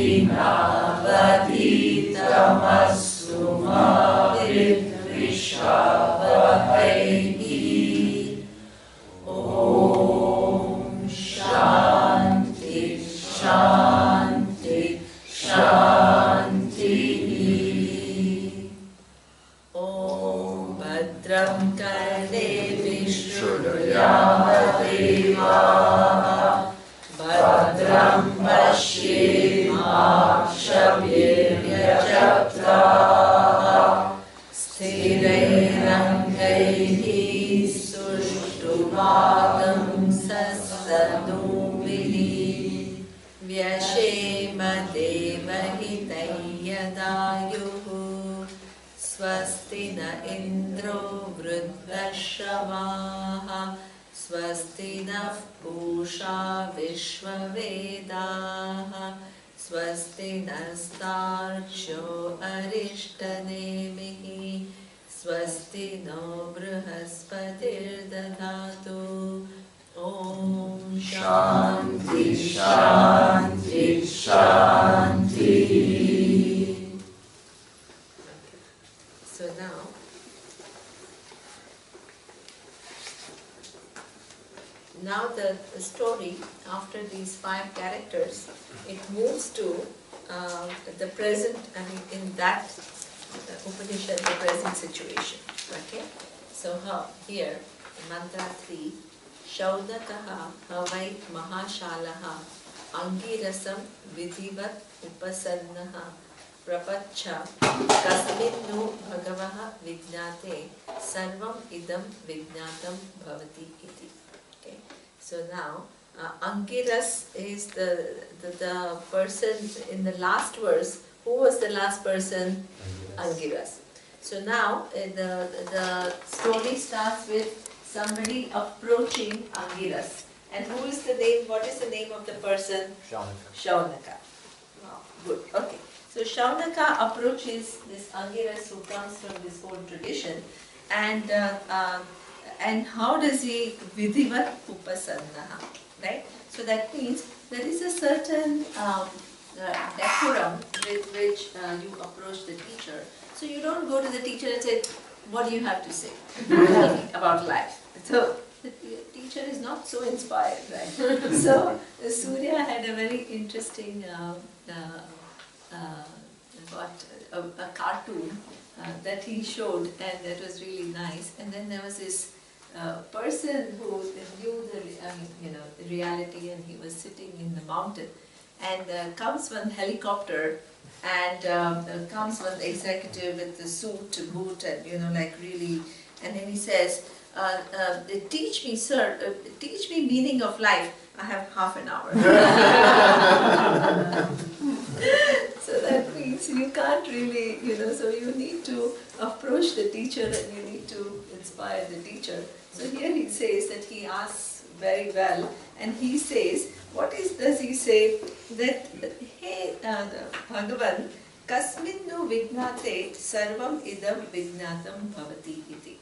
Navaditamastu ma vidvishavahaihi. Om Shanti, Shanti, Shanti. Om Bhadram Karnevi Shrudhyama Bhadram Pashyemakshapiryajatraha Sthirairangaini sushtumadam sasanuvihi Vyashema devahitayadayuhu Swasti na indro vruddhashavaha Swasti nः पूषा विश्ववेदाः स्वस्ति नस्तार्क्ष्यो अरिष्टनेमिः स्वस्ति नो बृहस्पतिर्दधातु ॐ शान्ति शान्ति शान्ति. So now the story, after these 5 characters, it moves to the present, I mean in that Upanishad, the present situation. Okay? So here, in mantra 3, Shaudakaha havait mahashalaha angirasam vidhivat upasannaha prapacha kasminnu bhagavaha vijnate sarvam idam vijnatam bhavati iti. Okay. So now, Angiras is the person in the last verse. Who was the last person? Angiras. So now, the story starts with somebody approaching Angiras. And who is the name? What is the name of the person? Shaunaka. Shaunaka. Wow, good. Okay. So Shaunaka approaches this Angiras who comes from this whole tradition, and how does he vidhivat upasannaha, right? So that means there is a certain decorum with which you approach the teacher. So you don't go to the teacher and say, what do you have to say about life? So the teacher is not so inspired, right? So Surya had a very interesting a cartoon that he showed, and that was really nice. And then there was this person who knew the reality, and he was sitting in the mountain, and comes one helicopter, and comes one executive with the suit, boot, and like really, and then he says, teach me, sir, teach me meaning of life. I have half an hour. So that means you can't really, so you need to approach the teacher and you need to inspire the teacher. So here he says that he asks very well, and he says, does he say? That, hey, Bhagavan, kasminnu vignate sarvam idam vignatam bhavati iti.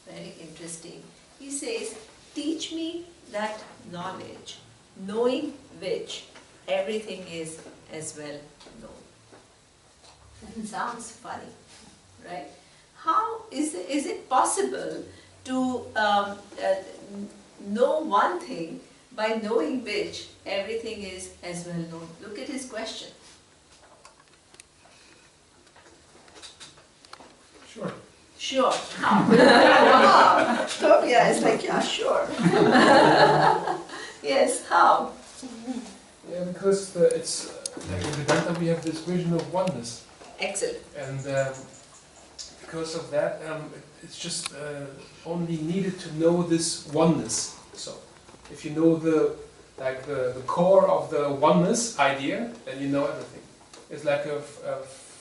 Very interesting. He says, teach me that knowledge, knowing which everything is as well known. That sounds funny, right? How is it possible to know one thing by knowing which everything is as well known? Look at his question. Sure. Sure. How? Wow. Tobias is like, yeah, sure. Yes, how? Yeah, because it's like in Vedanta we have this vision of oneness. Excellent. And because of that, it's just only needed to know this oneness. So, if you know the core of the oneness idea, then you know everything. It's like a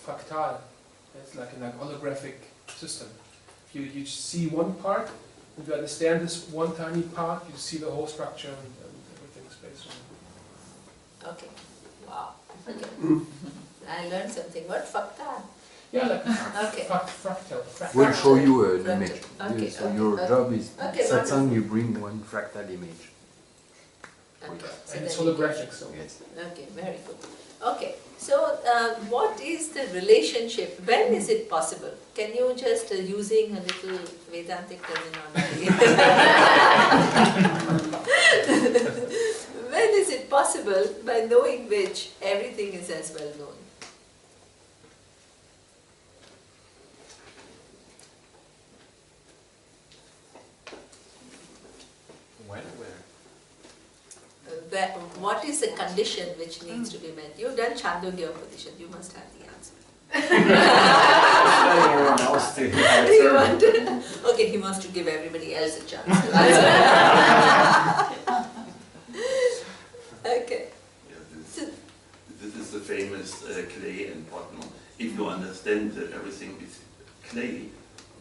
fractal. It's like a holographic system. If you see one part, if you understand this one tiny part, you see the whole structure and everything's based on it. Okay. Wow. Okay. I learned something. What fractal? Yeah, like Okay. fractal. We'll show you an Fractal. image. Okay, So okay, your okay. job is Okay, satsang, you bring one fractal image. Okay. So And it's then- holographic, so. Yes. Okay, very good. Okay, so what is the relationship? When is it possible? Can you just using a little Vedantic terminology? When is it possible by knowing which everything is as well known? When? Where? What is the condition which needs to be met? You've done Chandogya Upanishad, you must have the answer. Everyone else to Okay, he wants to give everybody else a chance. Okay. Yeah, this is the famous clay and pot. If you understand that everything is clay,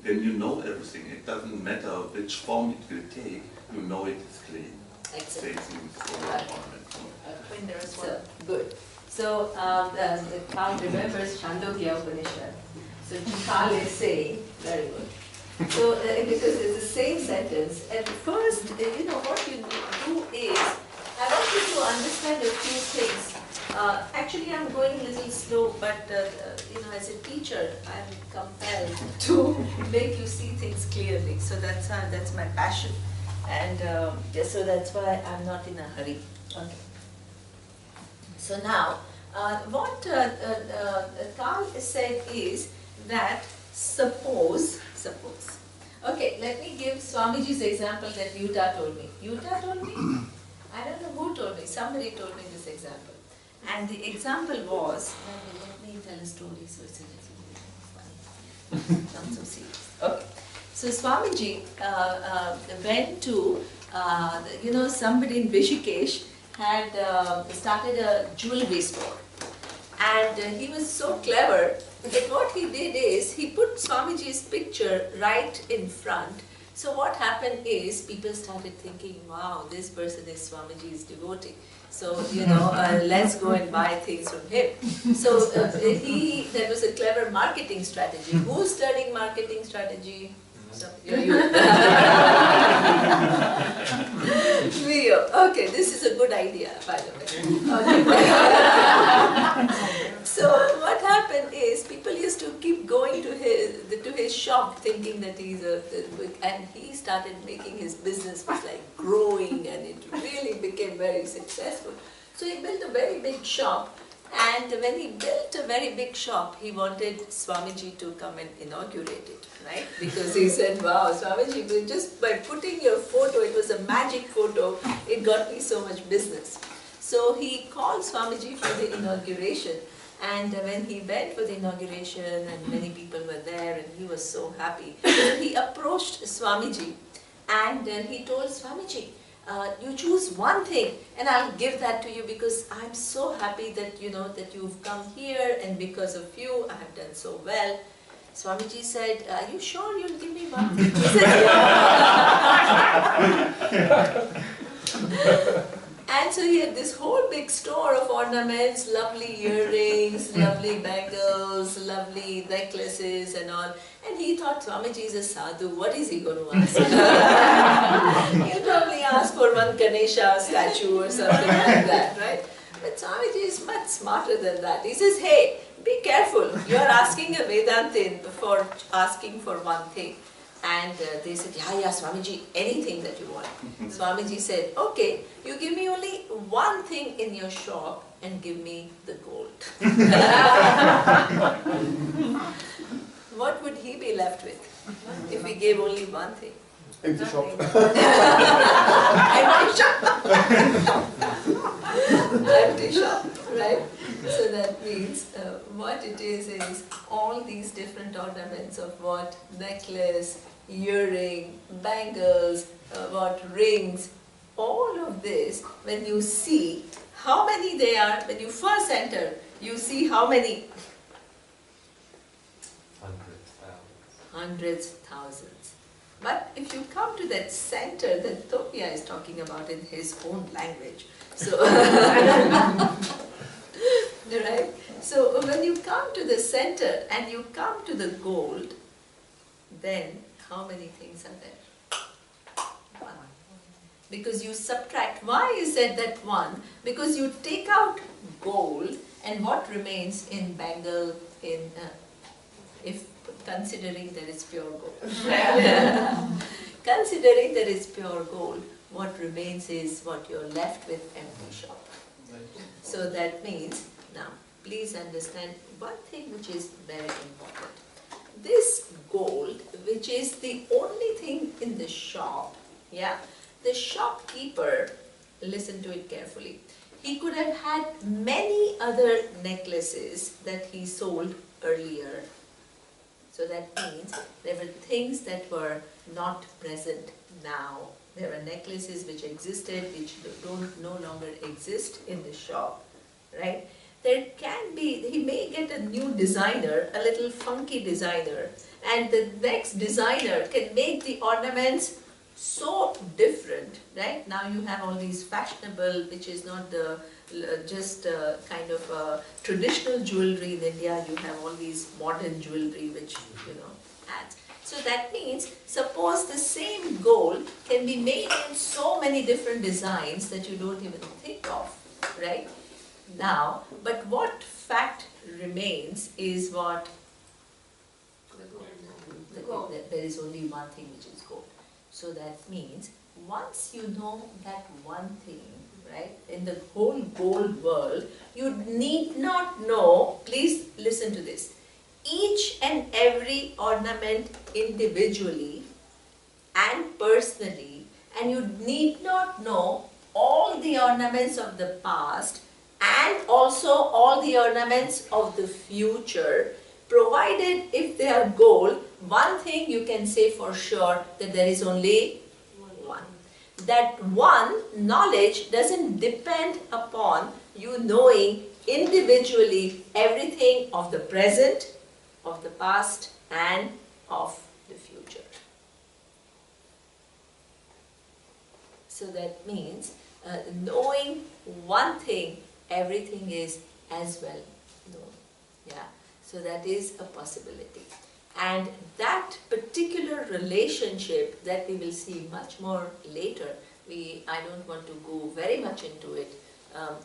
then you know everything. It doesn't matter which form it will take, you know it is clay. Excellent. Same thing for ornament. When there is one. Good. So, Carl remembers Chandogya Upanishad. So, Carl is saying, very good. So, because it's the same sentence, and first, what you do is, I want you to understand a few things. Actually, I'm going a little slow, but, as a teacher, I'm compelled to make you see things clearly. So, that's my passion. And so that's why I'm not in a hurry. Okay. So now, what Carl said is that suppose. Okay, let me give Swamiji's example that Yuta told me. Yuta told me? I don't know who told me. Somebody told me this example. And the example was, let me tell a story so it's a little funny. Not so serious. Okay. So Swamiji went to, somebody in Rishikesh had started a jewelry store. And he was so clever that what he did is, he put Swamiji's picture right in front. So what happened is, people started thinking, wow, this person is Swamiji's devotee. So, let's go and buy things from him. So that was a clever marketing strategy. Who's studying marketing strategy? So, Leo. Okay, this is a good idea, by the way. Okay. So what happened is, people used to keep going to his shop, thinking that and he started making his business was like growing, and it really became very successful. So he built a very big shop. And when he built a very big shop, he wanted Swamiji to come and inaugurate it, right? Because he said, wow, Swamiji, just by putting your photo, it was a magic photo, it got me so much business. So he called Swamiji for the inauguration. And when he went for the inauguration, and many people were there, and he was so happy, so he approached Swamiji, and he told Swamiji, you choose one thing and I'll give that to you, because I'm so happy that that you've come here, and because of you I have done so well. Swamiji said, are you sure you'll give me one thing? He said, yeah. And so he had this whole big store of ornaments, lovely earrings, lovely bangles, lovely necklaces and all. And he thought, Swamiji is a sadhu, what is he going to ask? He'll probably ask for one Ganesha statue or something like that, right? But Swamiji is much smarter than that. He says, hey, be careful, you are asking a Vedantin for asking for one thing. And they said, yeah, Swamiji, anything that you want. Swamiji said, okay, you give me only one thing in your shop and give me the gold. What would he be left with if he gave only one thing? Empty shop. Empty shop. Empty shop, right? So that means what it is all these different ornaments of what? Necklace, earring, bangles, rings, all of this, when you see how many they are, when you first enter, you see how many? Hundreds, thousands. But if you come to that center that Topia is talking about in his own language, so right? So when you come to the center and you come to the gold, then how many things are there? One. Because you subtract. Why is it that one? Because you take out gold And what remains in bangle, in if considering that it's pure gold. Considering that it's pure gold, what remains is what you're left with, empty shop. So that means, now please understand one thing which is very important. This gold, which is the only thing in the shop, yeah, the shopkeeper, listen to it carefully, he could have had many other necklaces that he sold earlier. So that means there were things that were not present now. There were necklaces which existed, which no longer exist in the shop, right? There can be, he may get a new designer, a little funky designer, and the next designer can make the ornaments so different, right? Now you have all these fashionable, which is not the just kind of traditional jewelry in India. You have all these modern jewelry which, you know, adds. So that means, suppose the same gold can be made in so many different designs that you don't even think of, right? Now, but what fact remains is what? The gold. There is only one thing which is gold. So that means, once you know that one thing, right, in the whole gold world, you need not know, please listen to this, each and every ornament individually and personally, and you need not know all the ornaments of the past and also all the ornaments of the future, provided if they are gold, one thing you can say for sure, that there is only one. That one knowledge doesn't depend upon you knowing individually everything of the present, of the past and of the future. So that means knowing one thing, everything is as well known. Yeah. So that is a possibility. And that particular relationship that we will see much more later, I don't want to go very much into it,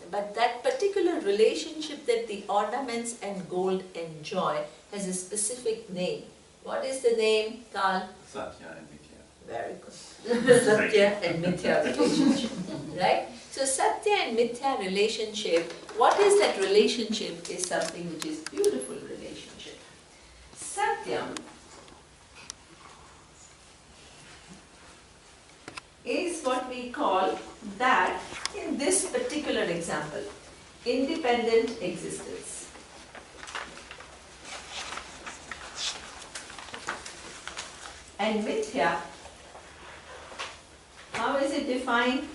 but that particular relationship that the ornaments and gold enjoy has a specific name. What is the name, Carl? Satya and Mithya. Very good. Satya and Mithya relationship, right? So Satya and Mithya relationship, what is that relationship is something which is beautiful relationship. Satyam is what we call that, in this particular example, independent existence. And Mithya, how is it defined?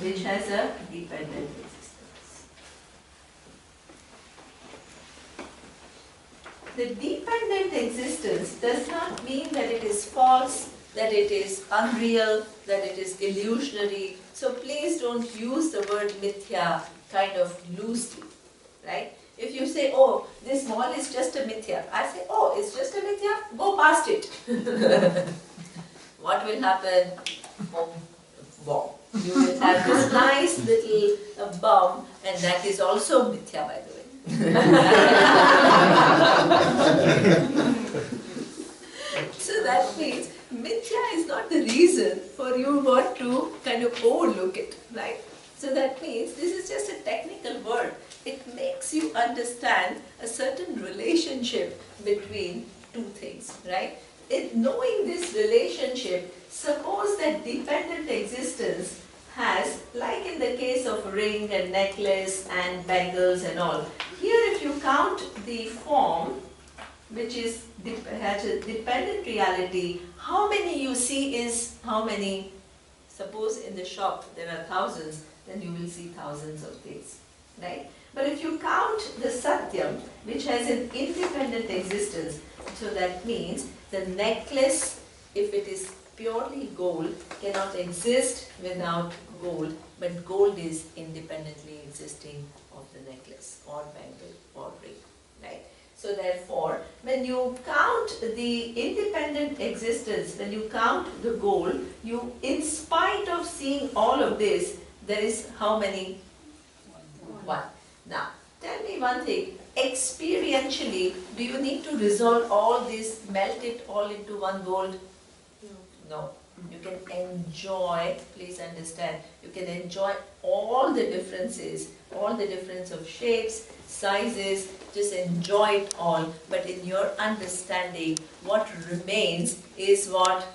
Which has a dependent existence. The dependent existence does not mean that it is false, that it is unreal, that it is illusionary. So please don't use the word mithya kind of loosely, right? If you say, oh, this mall is just a mithya, I say, oh, it's just a mithya, go past it. What will happen? Bomb. You will have this nice little bomb, and that is also mithya, by the way. So that means mithya is not the reason for you want to kind of overlook it, right? So that means this is just a technical word. It makes you understand a certain relationship between two things, right? Knowing this relationship, suppose that dependent existence has, like in the case of ring and necklace and bangles and all, here if you count the form, which is has a dependent reality, how many you see is how many? Suppose in the shop there are thousands, then you will see thousands of things, right? But if you count the Satyam, which has an independent existence, so that means the necklace, if it is purely gold, cannot exist without gold, but gold is independently existing of the necklace or bangle or ring, right? So therefore, when you count the independent existence, when you count the gold, you, in spite of seeing all of this, there is how many? One. Now, tell me one thing, experientially, do you need to resolve all this, melt it all into one gold? No. You can enjoy, please understand, you can enjoy all the differences, all the difference of shapes, sizes, just enjoy it all. But in your understanding, what remains is what?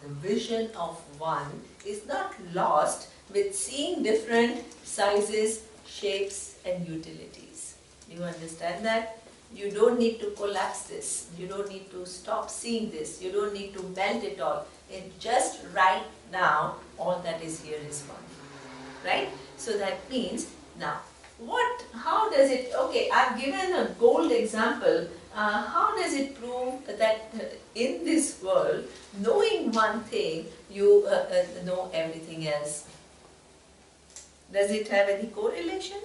The vision of one is not lost with seeing different sizes, shapes and utilities. Do you understand that? You don't need to collapse this. You don't need to stop seeing this. You don't need to melt it all. It just right now, all that is here is one. Right? So that means, now, how does it, okay, I've given a gold example. How does it prove that in this world, knowing one thing, you know everything else? Does it have any correlation?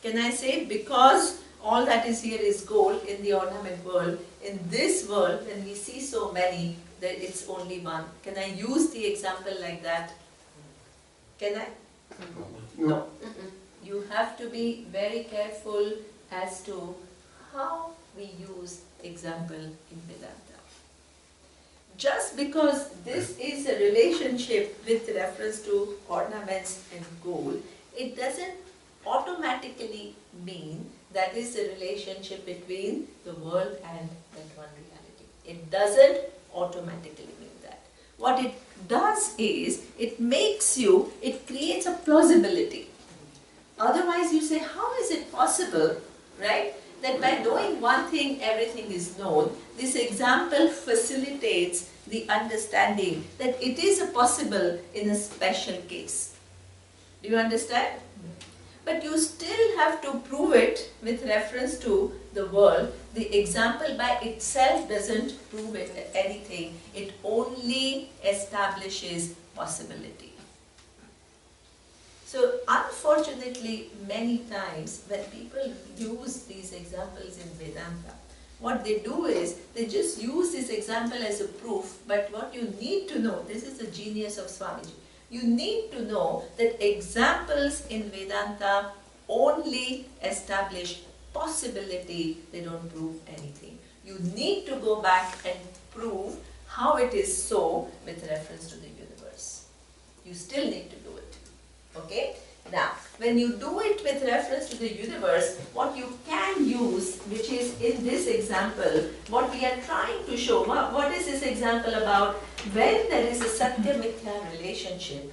Can I say because all that is here is gold in the ornament world, in this world, when we see so many, that it's only one? Can I use the example like that? Can I? No. You have to be very careful as to how we use example in Vedanta. Just because this is a relationship with reference to ornaments and gold, it doesn't automatically mean that is the relationship between the world and that one reality. It doesn't automatically mean that. What it does is, it creates a plausibility. Otherwise you say, how is it possible, right, that by knowing one thing, everything is known? This example facilitates the understanding that it is possible in a special case. Do you understand? But you still have to prove it with reference to the world. The example by itself doesn't prove anything. It only establishes possibility. So unfortunately, many times when people use these examples in Vedanta, what they do is, they just use this example as a proof, but what you need to know, this is the genius of Swamiji, you need to know that examples in Vedanta only establish possibility, they don't prove anything. You need to go back and prove how it is so with reference to the universe. You still need to do it. Okay? Now, when you do it with reference to the universe, what you can use, which is in this example, what we are trying to show, what is this example about? When there is a Satya-Mithya relationship,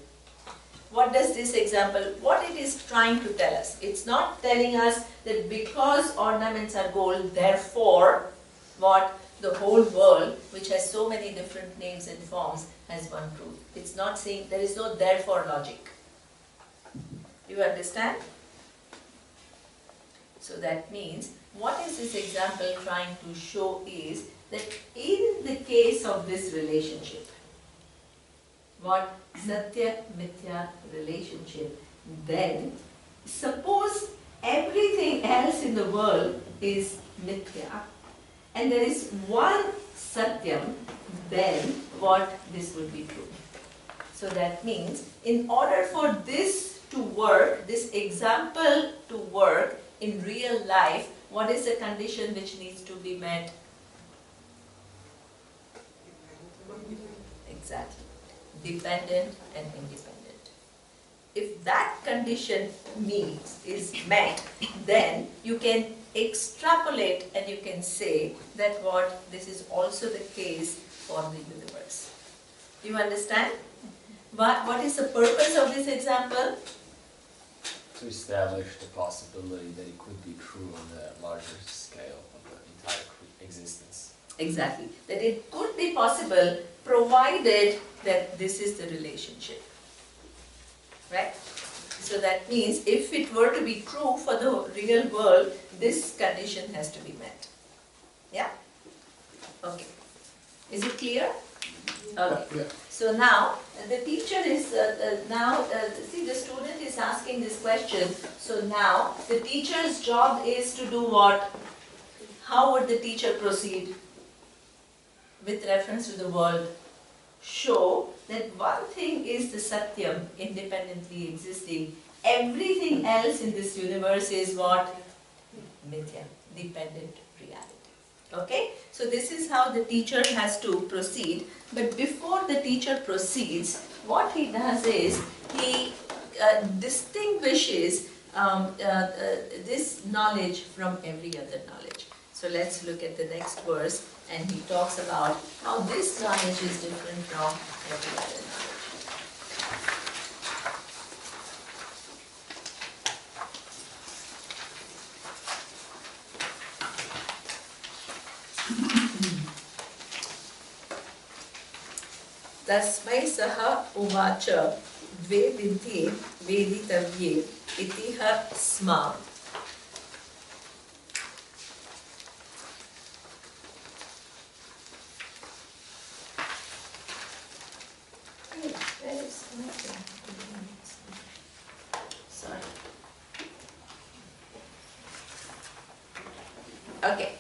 what does this example, what it is trying to tell us? It's not telling us that because ornaments are gold, therefore, what? The whole world, which has so many different names and forms, has one truth. It's not saying, there is no therefore logic. Do you understand? So that means, what is this example trying to show is that in the case of this relationship, what? Satya-Mithya relationship, then suppose everything else in the world is Mithya and there is one Satyam, then what? This would be true. So that means, in order for this to work, this example to work in real life, what is the condition which needs to be met? Exactly. Dependent and independent. If that condition is met, then you can extrapolate and you can say that what? This is also the case for the universe. Do you understand? What is the purpose of this example? To establish the possibility that it could be true on the larger scale of the entire existence. Exactly. That it could be possible provided that this is the relationship. Right? So that means if it were to be true for the real world, this condition has to be met. Yeah? Okay. Is it clear? Okay. Yeah. So now, the teacher is, see the student is asking this question. So now, the teacher's job is to do what? How would the teacher proceed with reference to the world? Show that one thing is the Satyam, independently existing, everything else in this universe is what? Mithya, dependent reality. Okay? So this is how the teacher has to proceed. But before the teacher proceeds, what he does is, he distinguishes this knowledge from every other knowledge. So let's look at the next verse, and he talks about how this knowledge is different from every other knowledge. Tasmai saha uvacha vedintye veditavye itiha sma. Where is my pen? Sorry. Okay.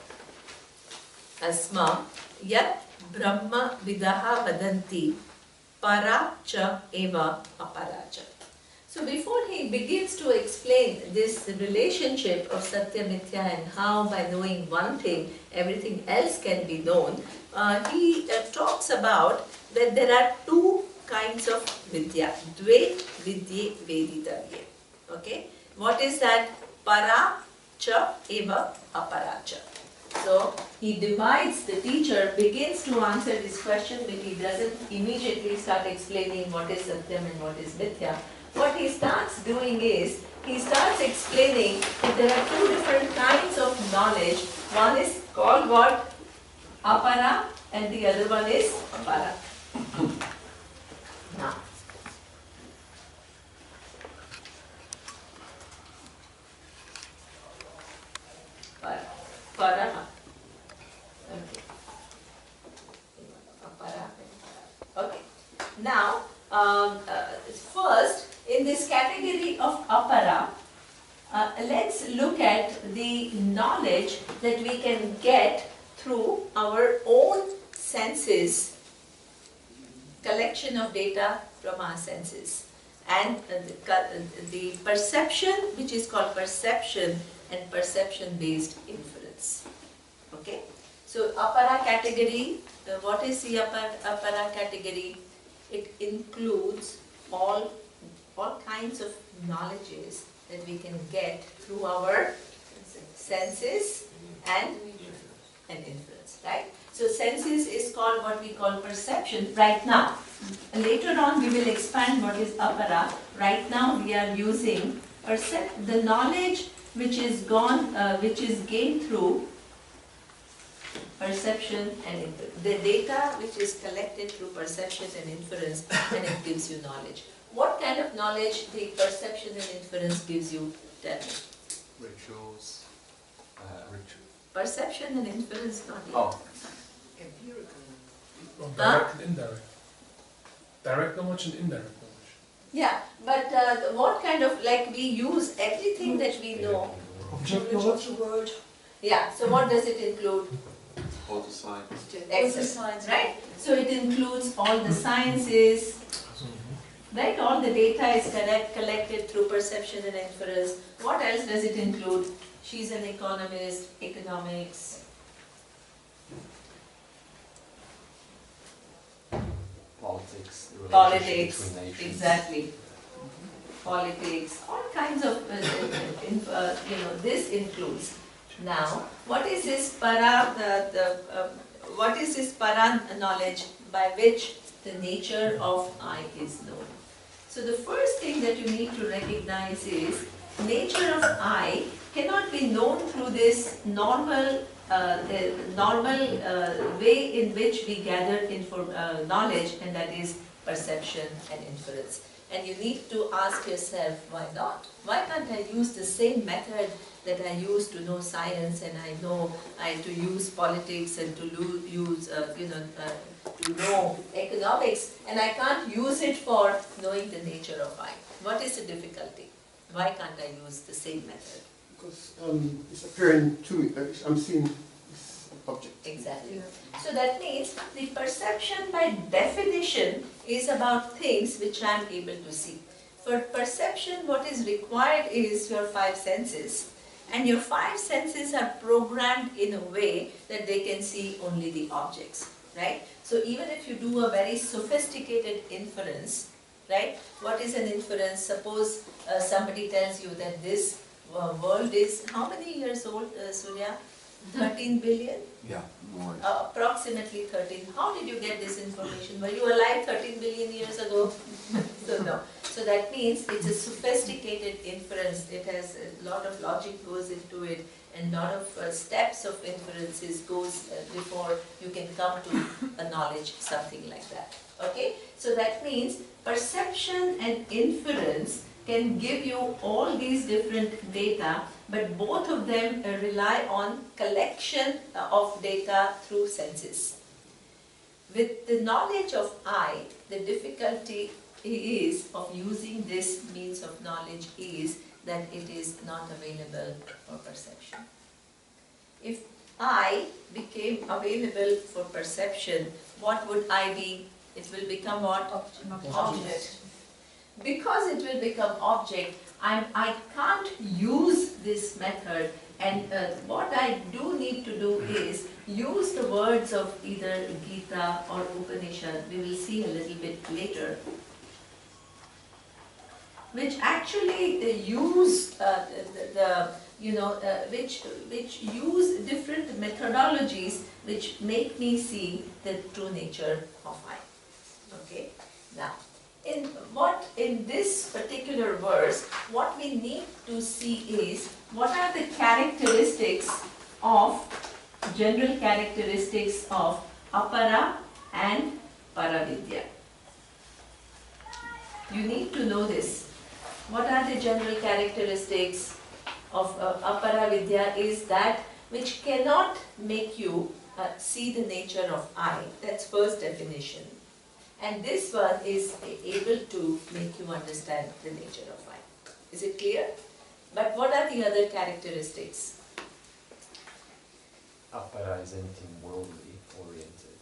Asma yat Brahma vidaha vadanti para cha eva apara cha. So before he begins to explain this relationship of Satya Mithya and how by knowing one thing everything else can be known, he talks about that there are two kinds of vidya. Dve vidye veditavye. Okay? What is that? Para cha eva apara cha. So he divides, the teacher begins to answer this question, but he doesn't immediately start explaining what is Satyam and what is Mithya. What he starts doing is, he starts explaining that there are two different kinds of knowledge. One is called what? Apara, and the other one is para. Now, para. Para. Okay. Okay. Now, first, in this category of apara, let's look at the knowledge that we can get through our own senses, collection of data from our senses, and the perception, which is called perception and perception-based inference. Okay? So, apara category, what is the apara category? It includes all kinds of knowledges that we can get through our senses and inference, right? So senses is called what we call perception right now. Later on we will expand what is apara. Right now we are using the knowledge which is gained through perception and inference. The data which is collected through perception and inference, and it gives you knowledge. What kind of knowledge the perception and inference gives you? Tell me. Rituals. Perception and inference, not yet. Oh. Or direct and indirect. Direct knowledge and indirect knowledge. Yeah, but what kind of, like we use everything that we know. Object Knowledge of the word. Yeah, so what does it include? All the science. Excellent, right? So it includes all the sciences, right? All the data is collected through perception and inference. What else does it include? She's an economist, economics. Politics. The Politics, relationship between nations. exactly. Politics, all kinds of, this includes. Now, what is this para, what is this para knowledge by which the nature of I is known? So the first thing that you need to recognize is nature of I cannot be known through this normal way in which we gather knowledge, and that is perception and inference. And you need to ask yourself, why not? Why can't I use the same method that I use to know science, and I know to use politics, and to use to know economics, and I can't use it for knowing the nature of I? What is the difficulty? Why can't I use the same method? Because it's appearing to me, I'm seeing this object. Exactly. So that means the perception by definition is about things which I am able to see. For perception, what is required is your five senses. And your five senses are programmed in a way that they can see only the objects, right? So even if you do a very sophisticated inference, right? What is an inference? Suppose somebody tells you that this world is, how many years old, Surya? 13 billion? Yeah, more. Approximately 13. How did you get this information? Were you alive 13 billion years ago? So no. So that means it's a sophisticated inference. It has a lot of logic goes into it, and a lot of steps of inferences goes before you can come to a knowledge, something like that. Okay? So that means perception and inference can give you all these different data, but both of them rely on collection of data through senses. With the knowledge of I, the difficulty is of using this means of knowledge is that it is not available for perception. If I became available for perception, what would I be? It will become what? Object. Because it will become object, I can't use this method, and what I do need to do is use the words of either Gita or Upanishad, we will see a little bit later, which actually use which use different methodologies which make me see the true nature of I. Okay, now. In this particular verse, what we need to see is what are the characteristics of, general characteristics of apara and paravidya. You need to know this. What are the general characteristics of apara-vidya is that which cannot make you see the nature of I. That's first definition. And this one is able to make you understand the nature of I. Is it clear? But what are the other characteristics? Apara is anything worldly oriented.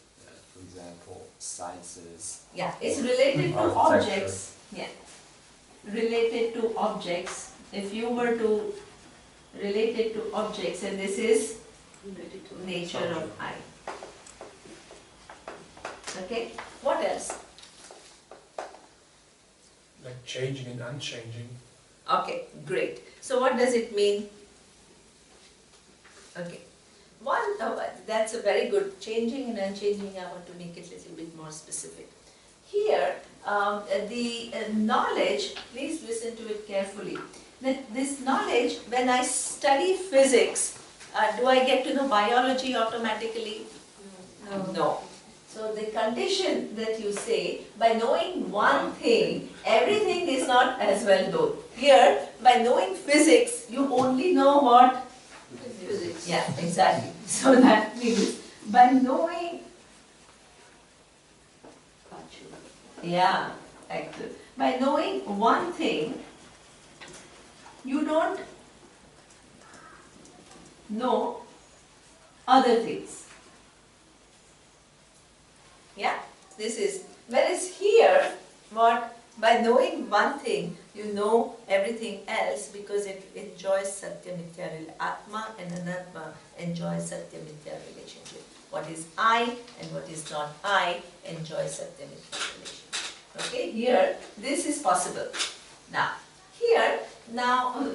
For example, sciences. Yeah, it's related to architecture. objects. Yeah, related to objects. If you were to relate it to objects, and this is nature of I. Okay, what else? Like changing and unchanging. Okay, great. So what does it mean? Okay, that's a very good. Changing and unchanging, I want to make it a little bit more specific. Here, the knowledge, please listen to it carefully. That this knowledge, when I study physics, do I get to know biology automatically? No. So the condition that you say, by knowing one thing, everything is not as well known. Here, by knowing physics, you only know what? Physics. Yeah, exactly. So that means, by knowing, yeah, actually, by knowing one thing, you don't know other things. Yeah, this is, whereas here, what, by knowing one thing, you know everything else because it enjoys Satya Mithya, Atma and Anatma enjoys Satya Mithya relationship. What is I and what is not I enjoys Satya Mithya relationship. Okay, here, this is possible. Now, here,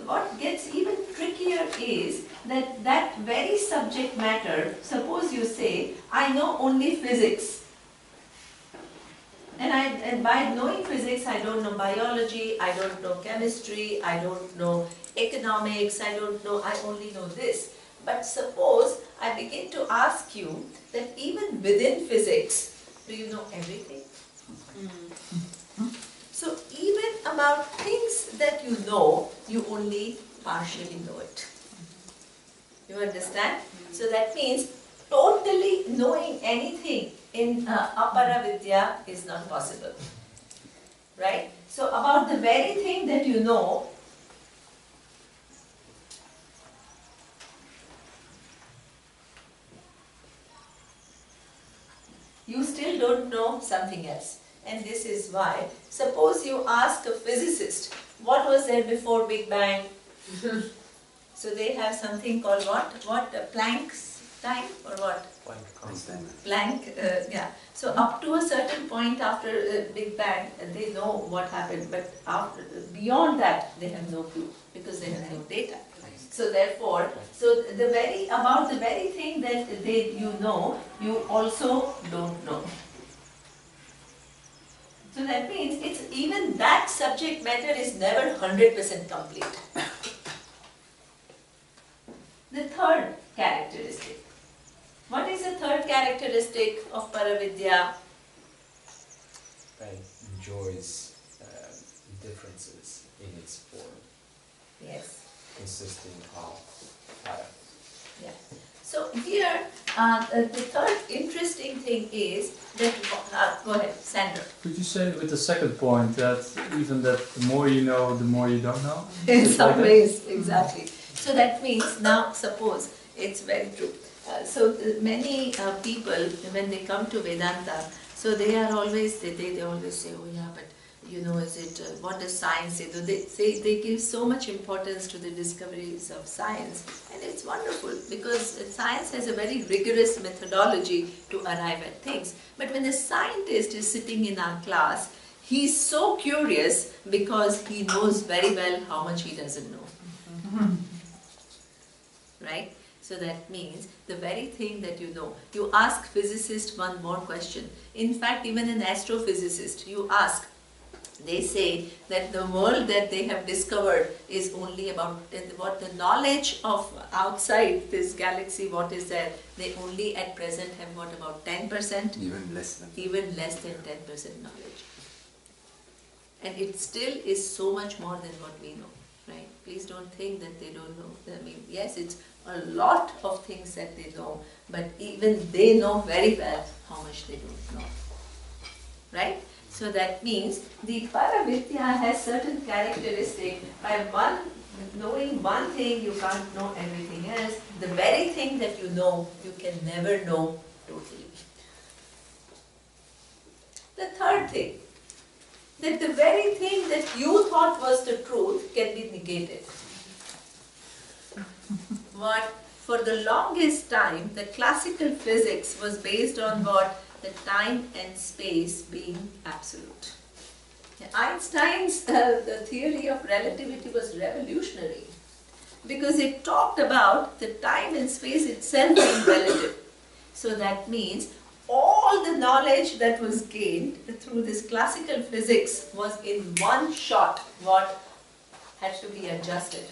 what gets even trickier is that that very subject matter, suppose you say, I know only physics. And by knowing physics, I don't know biology, I don't know chemistry, I don't know economics, I only know this. But suppose I begin to ask you that even within physics, do you know everything? So even about things that you know, you only partially know it. You understand? So that means totally knowing anything in apara vidya is not possible. Right? So about the very thing that you know, you still don't know something else. and this is why. Suppose you ask a physicist, what was there before Big Bang? So they have something called what? Planck's time or what? Planck, yeah. So up to a certain point after Big Bang, they know what happened, but beyond that, they have no clue because they have no data. So therefore, about the very thing that you know, you also don't know. So that means even that subject matter is never 100% complete. The third characteristic. What is the third characteristic of Paravidya? Right, enjoys differences in its form. Yes. Consisting of para. Yeah. So here, the third interesting thing is that, go ahead, Sandra. Could you say with the second point that even that the more you know, the more you don't know? In some ways, exactly. So that means now suppose, it's very true. Many people, when they come to Vedanta, so they are always, they always say, oh yeah, but you know, is it, what does science say? They give so much importance to the discoveries of science, and it's wonderful because science has a very rigorous methodology to arrive at things. But when a scientist is sitting in our class, he's so curious because he knows very well how much he doesn't know. Right? So that means the very thing that you know. You ask physicist one more question. In fact, even an astrophysicist, you ask, they say that the world that they have discovered is only about what the knowledge of outside this galaxy, what is there, they only at present have what, about 10%? Even less than. Even less than 10% knowledge. And it still is so much more than what we know, right? Please don't think that they don't know. I mean, yes, it's a lot of things that they know, but even they know very well how much they don't know, right? So that means the Paravidya has certain characteristics. By knowing one thing, you can't know everything else. The very thing that you know, you can never know totally. The third thing, that the very thing that you thought was the truth can be negated. What? For the longest time, the classical physics was based on what? The time and space being absolute. Einstein's the theory of relativity was revolutionary because it talked about the time and space itself being relative. So that means all the knowledge that was gained through this classical physics was in one shot what had to be adjusted.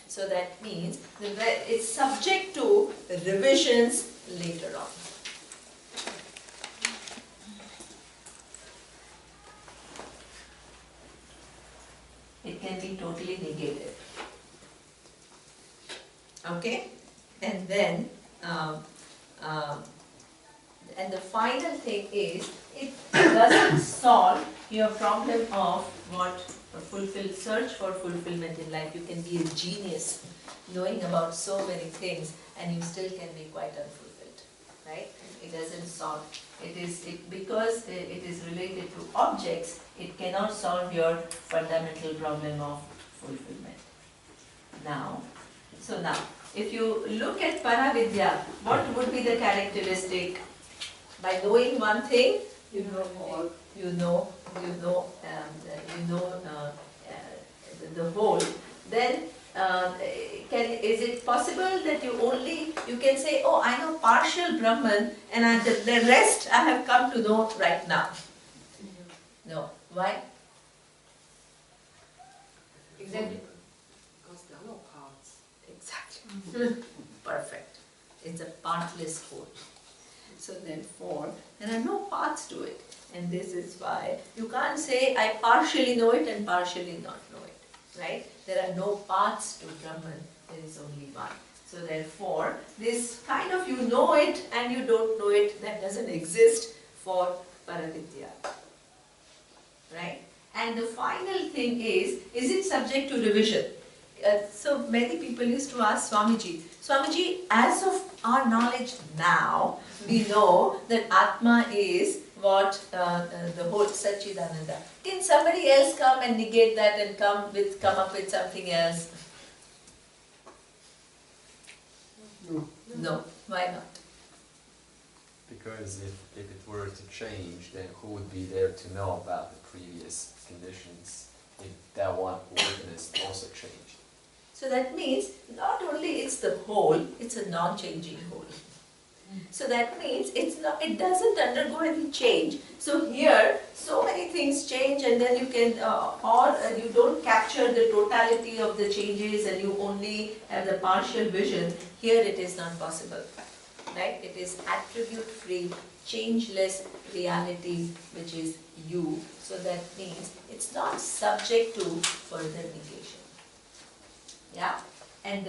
So that means it's subject to revisions later on. It can be totally negated. Okay? And then, and the final thing is, it doesn't solve your problem of what search for fulfillment in life. You can be a genius knowing about so many things and you still can be quite unfulfilled, right? It doesn't solve. Because it is related to objects, it cannot solve your fundamental problem of fulfillment. Now, if you look at Paravidya, what would be the characteristic? By knowing one thing, you know all. You know the whole. Then, is it possible that you can say, oh, I know partial Brahman and the rest I have come to know right now? No. Why? Exactly. Because there are no parts. Exactly. Perfect. It's a partless whole. So therefore, there are no parts to it. And this is why you can't say, I partially know it and partially not know it. Right? There are no parts to Brahman. There is only one. So therefore, this kind of you know it and you don't know it, that doesn't exist for Paravidya. Right? And the final thing is it subject to revision? So many people used to ask Swamiji, as of our knowledge now, we know that Atma is what the whole Satchidananda. Can somebody else come and negate that and come up with something else? No. No. Why not? Because if it were to change, then who would be there to know about the previous conditions if that one witnessed also changed? So that means not only it's the whole, it's a non-changing whole. So that means it doesn't undergo any change. So here, so many things change, and then you can, you don't capture the totality of the changes, and you only have the partial vision. Here it is not possible, right? It is attribute-free, changeless reality, which is you. So that means it's not subject to further negation. Yeah, and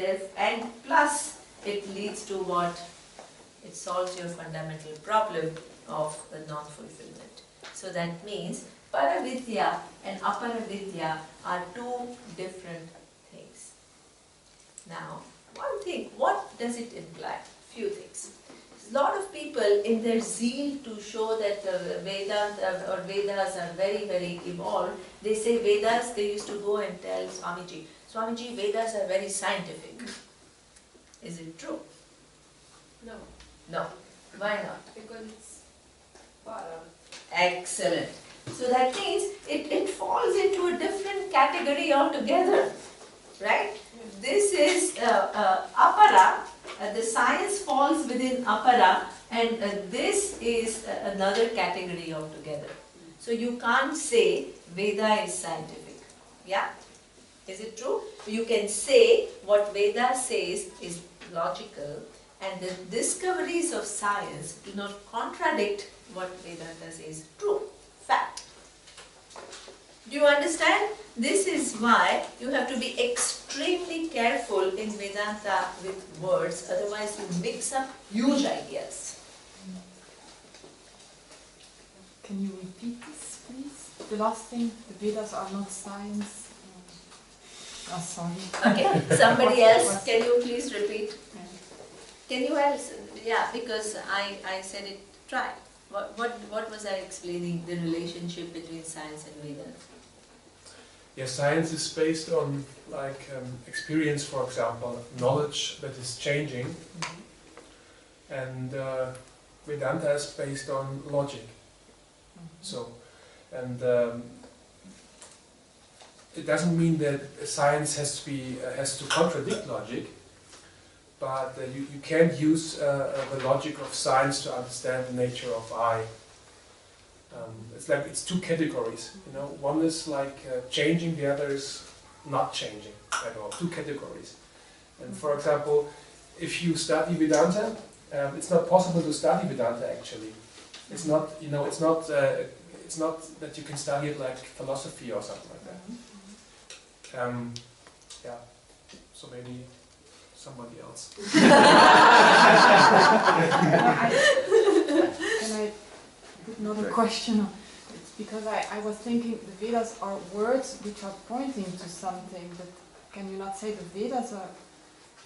plus it leads to what? It solves your fundamental problem of non-fulfillment. So that means Paravidya and Aparavidya are two different things. Now, one thing, what does it imply? Few things. A lot of people, in their zeal to show that Vedas are very, very evolved, they say Vedas, they used to go and tell Swamiji, Vedas are very scientific. Is it true? No, No. Why not? because it's para. Excellent. So that means it falls into a different category altogether, right? This is apara, the science falls within apara, and this is another category altogether. So you can't say Veda is scientific. Yeah? Is it true? You can say what Veda says is logical, and the discoveries of science do not contradict what Vedanta says true. Fact. Do you understand? This is why you have to be extremely careful in Vedanta with words, otherwise you mix up huge ideas. Can you repeat this, please? The last thing, the Vedas are not science. Oh, sorry. Okay, somebody else, can you please repeat? Can you else? Yeah, because I said it, try. What was I explaining, the relationship between science and Vedanta? Yeah, science is based on experience, for example, knowledge that is changing, and Vedanta is based on logic. So, and it doesn't mean that science has to contradict logic, but you can't use the logic of science to understand the nature of I. It's two categories, you know. One is changing, the other is not changing at all. Two categories. And for example, if you study Vedanta, it's not possible to study Vedanta actually. It's not, you know, it's not that you can study it like philosophy or something like that. Yeah. So maybe somebody else. Can I put another question? It's because I was thinking the Vedas are words which are pointing to something, but can you not say the Vedas are,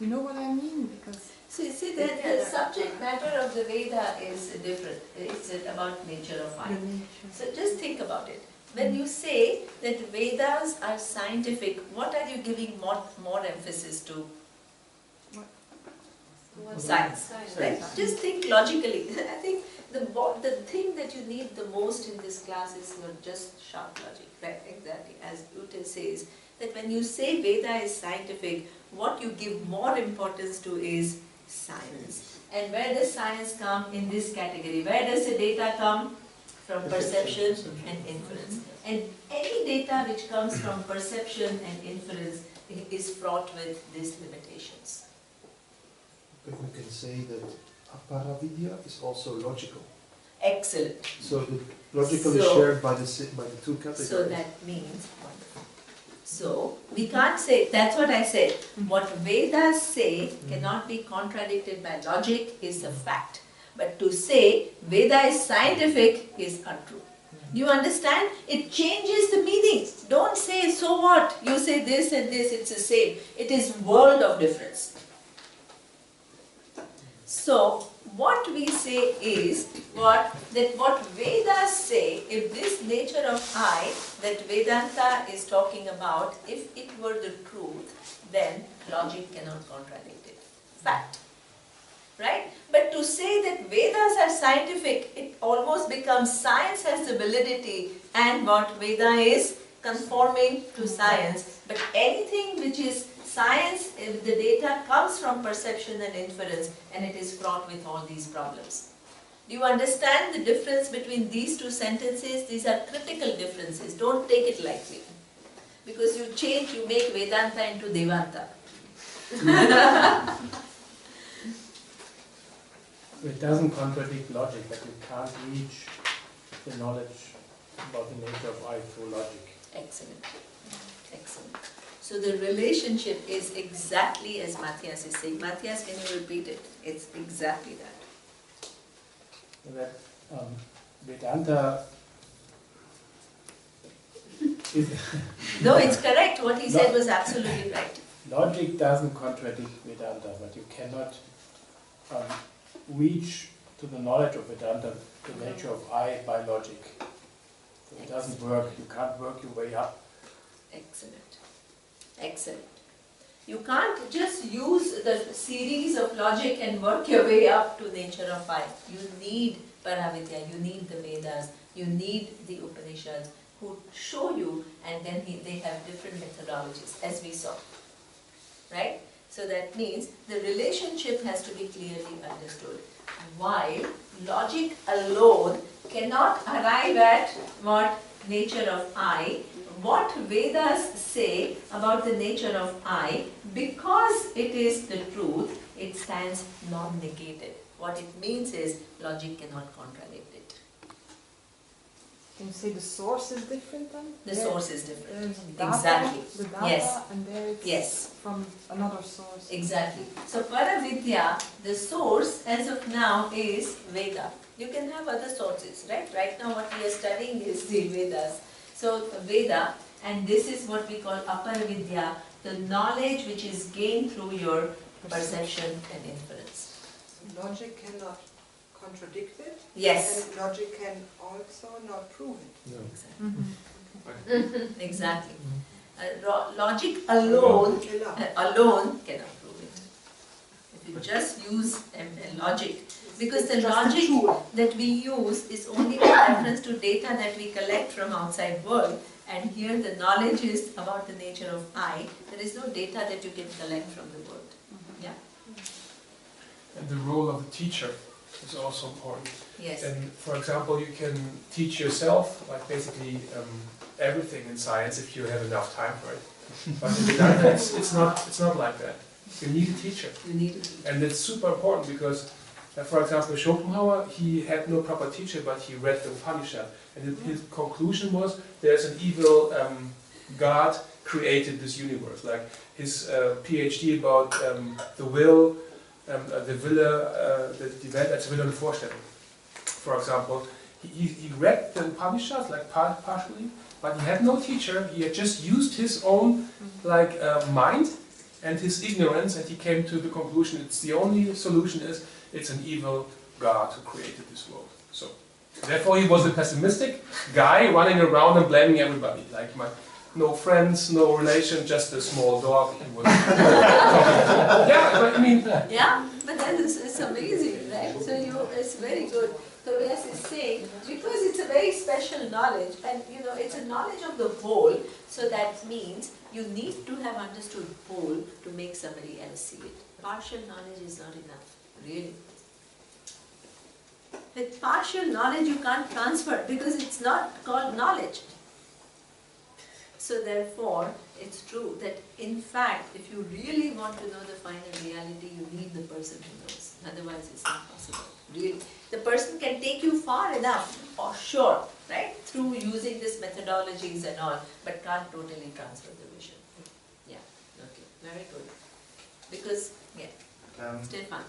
you know what I mean? Because So you see that the subject matter of the Veda is different. It's about nature of the mind. nature. So just think about it. When you say that Vedas are scientific, what are you giving more emphasis to? Science, right? Just think logically. I think the thing that you need the most in this class is not just sharp logic, right? Exactly. As Ute says, that when you say Veda is scientific, what you give more importance to is science. And where does science come in this category? Where does the data come? From perception and inference. And any data which comes from perception and inference is fraught with these limitations. But we can say that aparavidya is also logical. Excellent. So the logical is shared by the two categories. So that means, wonderful. So we can't say, that's what I said, what Vedas say cannot be contradicted by logic is a fact. But to say Veda is scientific is untrue. Do you understand? It changes the meaning. Don't say, so what? You say this and this, it's the same. It is world of difference. So what we say is what Vedas say, if this nature of I that Vedanta is talking about, if it were the truth, then logic cannot contradict it. Fact. Right? But to say that Vedas are scientific, it almost becomes science has the validity and what Veda is conforming to science. But anything which is science, if the data comes from perception and inference, and it is fraught with all these problems. Do you understand the difference between these two sentences? These are critical differences. Don't take it lightly. Because you change, you make Vedanta into Devanta. It doesn't contradict logic, but you can't reach the knowledge about the nature of I through logic. Excellent. Excellent. So the relationship is exactly as Matthias is saying. Matthias, can you repeat it? It's exactly that. That Vedanta is No, it's correct. What he said was absolutely right. logic doesn't contradict Vedanta, but you cannot reach to the knowledge of Vedanta, the nature of I by logic. So it doesn't work. You can't work your way up. Excellent. Excellent. You can't just use the series of logic and work your way up to nature of I. You need Paravidya, you need the Vedas, you need the Upanishads who show you, and then they have different methodologies, as we saw. Right? So that means the relationship has to be clearly understood. While logic alone cannot arrive at what nature of I, what Vedas say about the nature of I, because it is the truth, it stands non-negated. What it means is logic cannot contradict it. Can you say the source is different then? The source is different. There's data, Exactly. the data, Yes. and there it's Yes. from another source. Exactly. So Paravidya, the source as of now is Veda. You can have other sources, right? Right now what we are studying is the Vedas. So Veda, and this is what we call Aparavidya, the knowledge which is gained through your perception and inference. Logic cannot contradict it. Yes. And logic can also not prove it. No. Exactly. Logic alone cannot prove it. If you just use logic, because the logic that we use is only in reference to data that we collect from outside world, and here the knowledge is about the nature of I. There is no data that you can collect from the world. Yeah. And the role of the teacher is also important. Yes. And for example, you can teach yourself, like basically everything in science if you have enough time for it. But in Vedanta, it's not like that. You need a teacher. You need a teacher. And it's super important because, for example, Schopenhauer, he had no proper teacher, but he read the Upanishad. And his conclusion was there's an evil God created this universe. Like his PhD about the will, the Wille, die Welt als Wille und Vorstellung. For example, he read the Upanishads like partially, but he had no teacher. He had just used his own mind and his ignorance, and he came to the conclusion it's the only solution is it's an evil God who created this world. So therefore he was a pessimistic guy running around and blaming everybody. Like no friends, no relation, just a small dog. He was yeah, but I mean. Yeah, but that is it's amazing, right? So it's very good. So as is saying, because it's a very special knowledge, and it's a knowledge of the whole. So that means you need to have understood whole to make somebody else see it. Partial knowledge is not enough, really. With partial knowledge you can't transfer because it's not called knowledge. So therefore, it's true that in fact, if you really want to know the final reality, you need the person who knows. Otherwise, it's not possible. Really, the person can take you far enough, for sure, right? Through using these methodologies and all, but can't totally transfer the vision. Yeah. Okay. Very good. Because Stefan.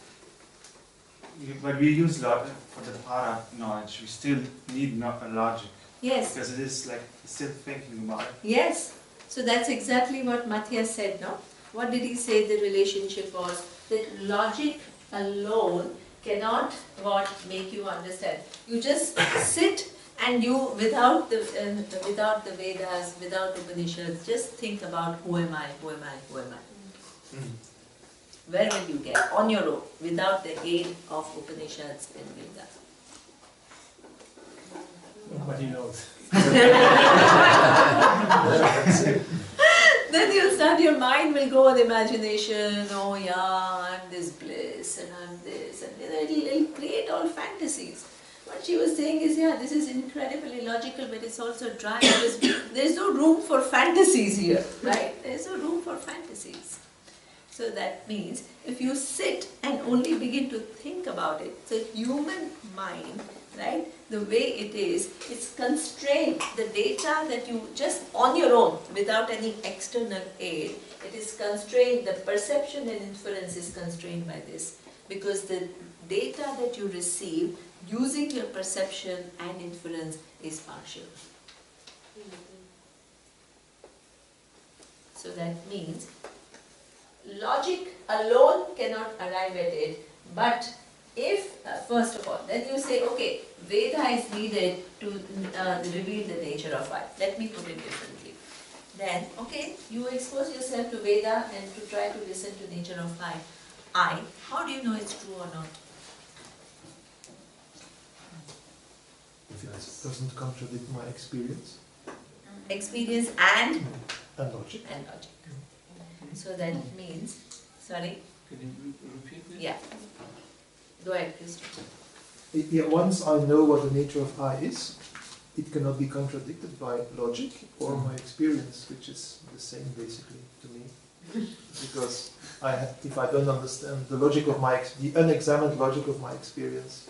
But we use logic for the para knowledge. We still need logic. Yes. Because it is like still thinking about it. Yes. So that's exactly what Matthias said, no? What did he say the relationship was? That logic alone cannot what make you understand. You just sit and you, without the Vedas, without Upanishads, just think about who am I, who am I, who am I. Where will you get? On your own, without the aid of Upanishads and Vedas. Nobody knows. Then you'll start, your mind will go on imagination, oh yeah, I'm this bliss and I'm this, and it'll create all fantasies. What she was saying is, yeah, this is incredibly logical, but it's also dry because there's no room for fantasies here, right? There's no room for fantasies. So that means if you sit and only begin to think about it, the human mind, right, the way it is, it's constrained. The data that you just on your own, without any external aid, it is constrained. The perception and inference is constrained by this, because the data that you receive using your perception and inference is partial. So that means logic alone cannot arrive at it, but if, first of all, then you say, okay, Veda is needed to reveal the nature of I. Let me put it differently. Then, okay, you expose yourself to Veda and to try to listen to nature of I. How do you know it's true or not? If it doesn't contradict my experience. Experience and logic. And logic. So that means, sorry? Can you repeat this? Yeah. Go ahead, Christopher. Yeah, once I know what the nature of I is, it cannot be contradicted by logic or my experience, which is the same basically to me. Because if I don't understand the logic of the unexamined logic of my experience,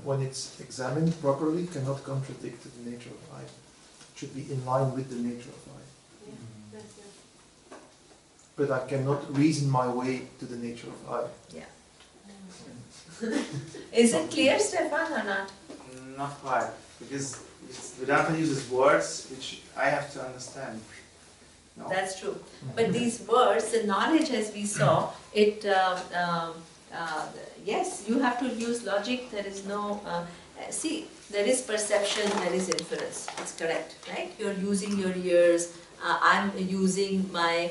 when it's examined properly, cannot contradict the nature of I. It should be in line with the nature of I. But I cannot reason my way to the nature of I. Yeah. Is it clear, Stefan, or not? Not quite, because Vedanta uses words which I have to understand. No? That's true. But these words, the knowledge as we saw, it, yes, you have to use logic. There is no, see, there is perception, there is inference. It's correct, right? You're using your ears, I'm using my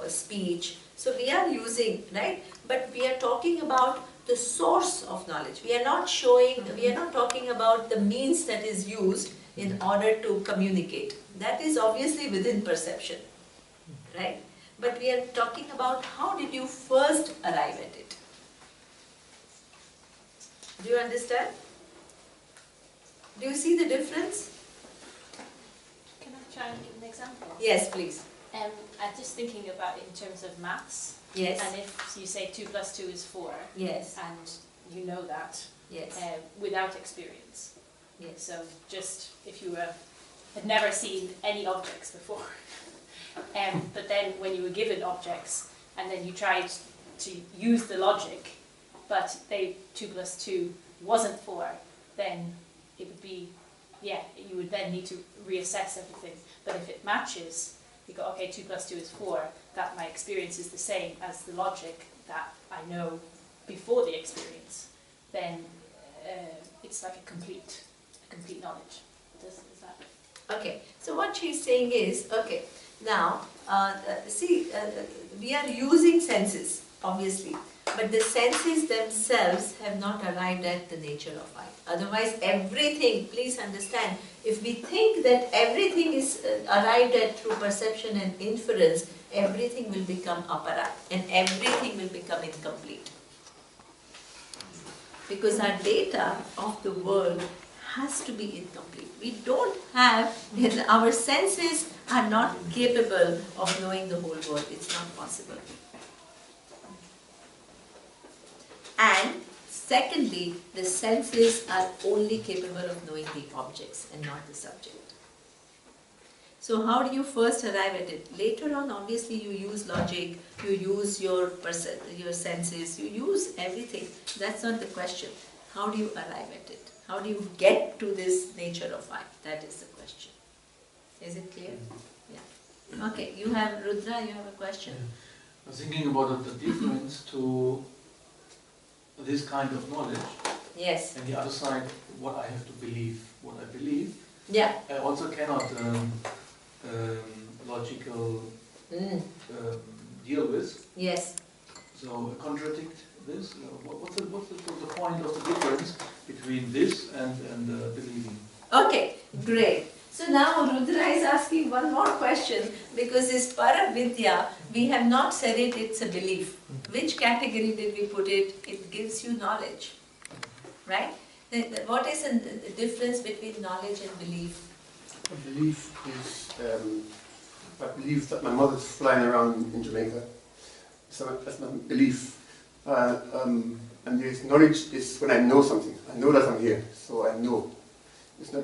speech. So we are using, right? But we are talking about the source of knowledge. We are not talking about the means that is used in order to communicate. That is obviously within perception, right? But we are talking about how did you first arrive at it. Do you understand? Do you see the difference? Can I try and give an example? Yes, please. I'm just thinking about it in terms of maths. Yes. And if you say 2 + 2 is 4, yes, and you know that, yes, without experience. Yes. So just if you had never seen any objects before, but then when you were given objects and then you tried to use the logic, but 2 + 2 wasn't 4, then it would be, yeah, you would then need to reassess everything. But if it matches, you go, okay, 2 + 2 is 4, that my experience is the same as the logic that I know before the experience, then it's like a complete knowledge. Is that? Okay, so what she's saying is, okay, now, we are using senses, obviously, but the senses themselves have not arrived at the nature of I. Otherwise, everything, please understand, if we think that everything is arrived at through perception and inference, everything will become apara and everything will become incomplete. Because our data of the world has to be incomplete. We don't have, our senses are not capable of knowing the whole world. It's not possible. And secondly, the senses are only capable of knowing the objects and not the subject. So how do you first arrive at it? Later on, obviously, you use logic, you use your senses, you use everything. That's not the question. How do you arrive at it? How do you get to this nature of I? That is the question. Is it clear? Yeah. Okay, you have, Rudra, you have a question? I was thinking about the difference to this kind of knowledge, Yes. and the other side, what I have to believe, what I believe. Yeah. I also cannot logical deal with. Yes. So contradict this. What's the point of the difference between this and believing? Okay, great. So now Rudra is asking one more question, because this Paravidya, we have not said it, it's a belief. Which category did we put it? It gives you knowledge, right? What is the difference between knowledge and belief? A belief is, I believe that my mother's flying around in Jamaica. So that's my belief. And this knowledge is when I know something. I know that I'm here, so I know. It's not,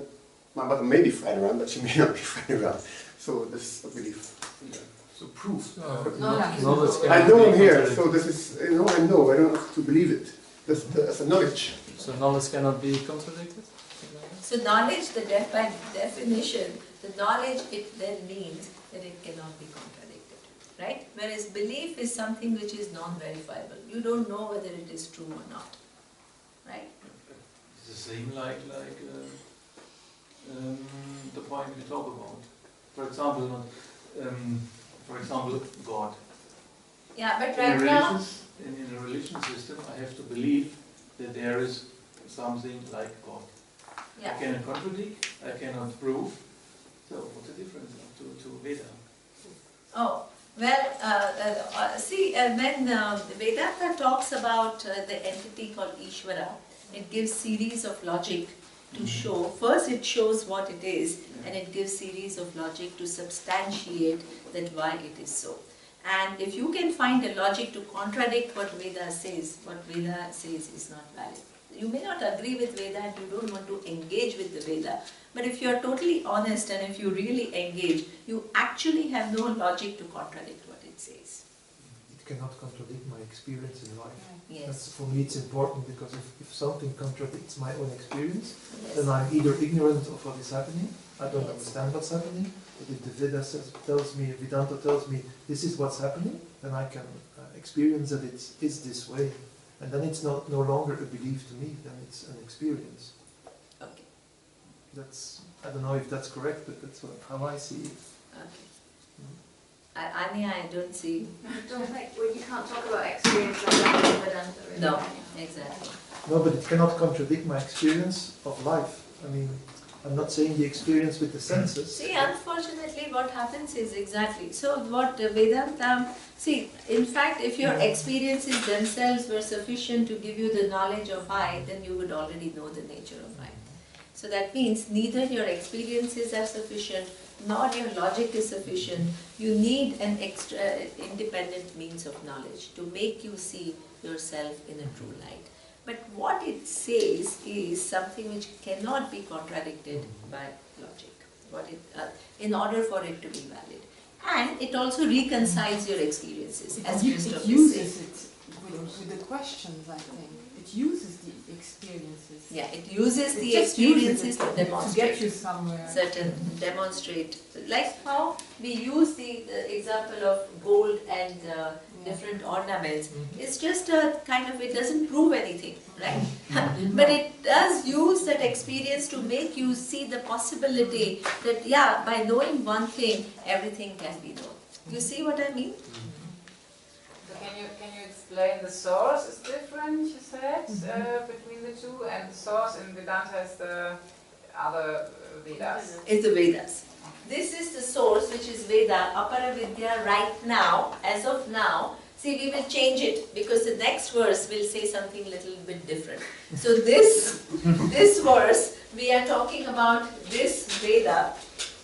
my mother may be flying around, but she may not be flying around. So this is a belief. Yeah. So proof. Knowledge I cannot know be I'm here, contradicted. so this is, I know, I don't have to believe it. That's a knowledge. So knowledge cannot be contradicted? So knowledge, by definition, the knowledge, it then means that it cannot be contradicted, right? Whereas belief is something which is non-verifiable. You don't know whether it is true or not, right? It's the same like the point we talk about. For example, God. Yeah, but In right now, in a religion system, I have to believe that there is something like God. yeah. I cannot contradict, I cannot prove. So what's the difference to Veda? Oh, well, see, when Vedanta talks about the entity called Ishvara, it gives series of logic to show. First it shows what it is, and it gives series of logic to substantiate that why it is so. And if you can find a logic to contradict what Veda says is not valid. You may not agree with Veda and you don't want to engage with the Veda, but if you are totally honest and if you really engage, you actually have no logic to contradict what it says. It cannot contradict my experience in life. Yes. For me it's important, because if something contradicts my own experience, Yes. then I'm either ignorant of what is happening, I don't Yes. understand what's happening, but if the Vedanta tells me this is what's happening, then I can experience that it is this way. And then it's no longer a belief to me, then it's an experience. Okay. I don't know if that's correct, but that's how I see it. Okay. Anya, I don't see. Well, you can't talk about experience like that in Vedanta, really. No, exactly. No, but it cannot contradict my experience of life. I mean, I'm not saying the experience with the senses. See, unfortunately what happens is exactly, so what Vedanta, see, in fact if your experiences themselves were sufficient to give you the knowledge of I, then you would already know the nature of I. So that means neither your experiences are sufficient, nor your logic is sufficient. You need an extra independent means of knowledge to make you see yourself in a true light. But what it says is something which cannot be contradicted by logic, in order for it to be valid. And it also reconciles your experiences, as Christoph It is uses saying. it with the questions, I think. It uses the experiences. Yeah, it uses It the just uses experiences it to demonstrate. To get you somewhere. Demonstrate. Like how we use the example of gold and different ornaments. It's just a kind of, it doesn't prove anything, right? But it does use that experience to make you see the possibility that, yeah, by knowing one thing, everything can be known. You see what I mean? So can you explain the source is different, you said, between the two, and the source in Vedanta is the other Vedas? It's the Vedas. This is the source, which is Veda, Apara Vidya, right now, as of now. See, we will change it because the next verse will say something a little bit different. So this verse, we are talking about this Veda.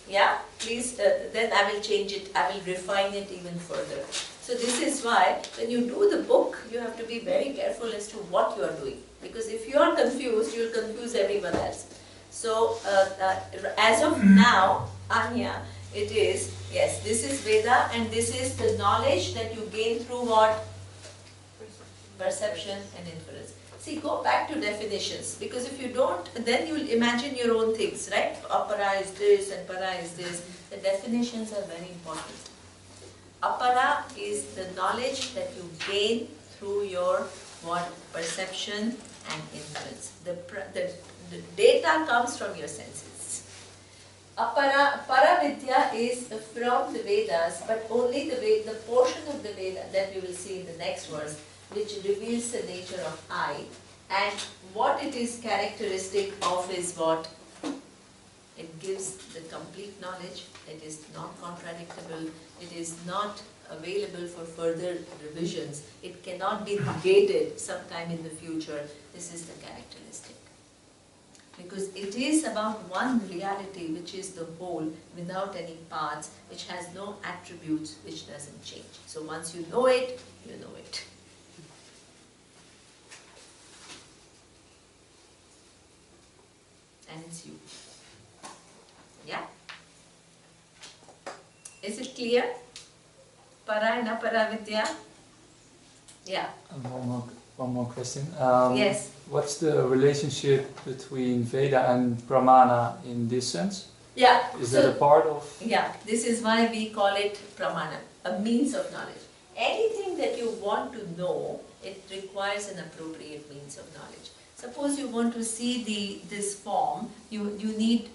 Yeah, please, then I will change it, I will refine it even further. So this is why when you do the book, you have to be very careful as to what you are doing. Because if you are confused, you will confuse everyone else. So as of now, Anya, it is, yes, this is Veda and this is the knowledge that you gain through what? Perception and inference. See, go back to definitions, because if you don't, then you will imagine your own things, right? Apara is this and para is this. The definitions are very important. Apara is the knowledge that you gain through your what? Perception and inference. The data comes from your senses. Paravidya is from the Vedas, but only the portion of the Veda that we will see in the next verse, which reveals the nature of I, and what it is characteristic of is what? It gives the complete knowledge, it is not contradictable, it is not available for further revisions, it cannot be negated sometime in the future. This is the characteristic. Because it is about one reality, which is the whole, without any parts, which has no attributes, which doesn't change. So once you know it, you know it. And it's you. Yeah? Is it clear? Para and apara vidya? Yeah. One more question. Yes. What's the relationship between Veda and Pramana in this sense? Yeah. Is that a part of? Yeah, this is why we call it Pramana, a means of knowledge. Anything that you want to know, it requires an appropriate means of knowledge. Suppose you want to see this form, you need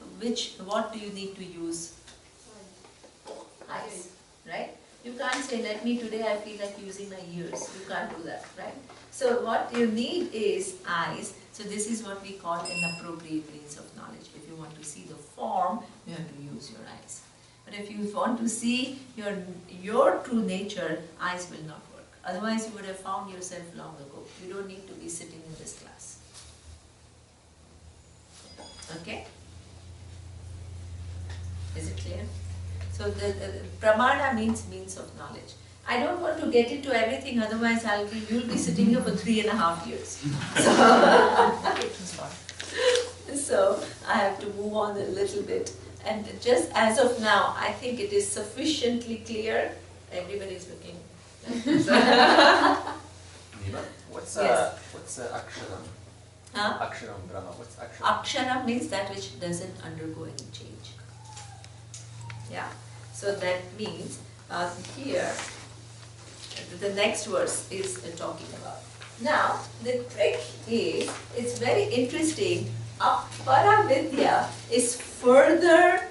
what do you need to use? Eyes, right? You can't say, let me today I feel like using my ears. You can't do that, right? So what you need is eyes. So this is what we call an appropriate means of knowledge. If you want to see the form, you have to use your eyes. But if you want to see your true nature, eyes will not work. Otherwise you would have found yourself long ago. You don't need to be sitting in this class. Okay? Is it clear? So the pramana means means of knowledge. I don't want to get into everything, otherwise you'll be sitting here for 3.5 years. So I have to move on a little bit. And just as of now, I think it is sufficiently clear. Everybody is looking. Neema, what's Yes. aksharam? Huh? Aksharam Brahma. What's aksharam? Akshara means that which doesn't undergo any change. Yeah. So that means here, the next verse is talking about. Now, the trick is, it's very interesting. Aparavidya is further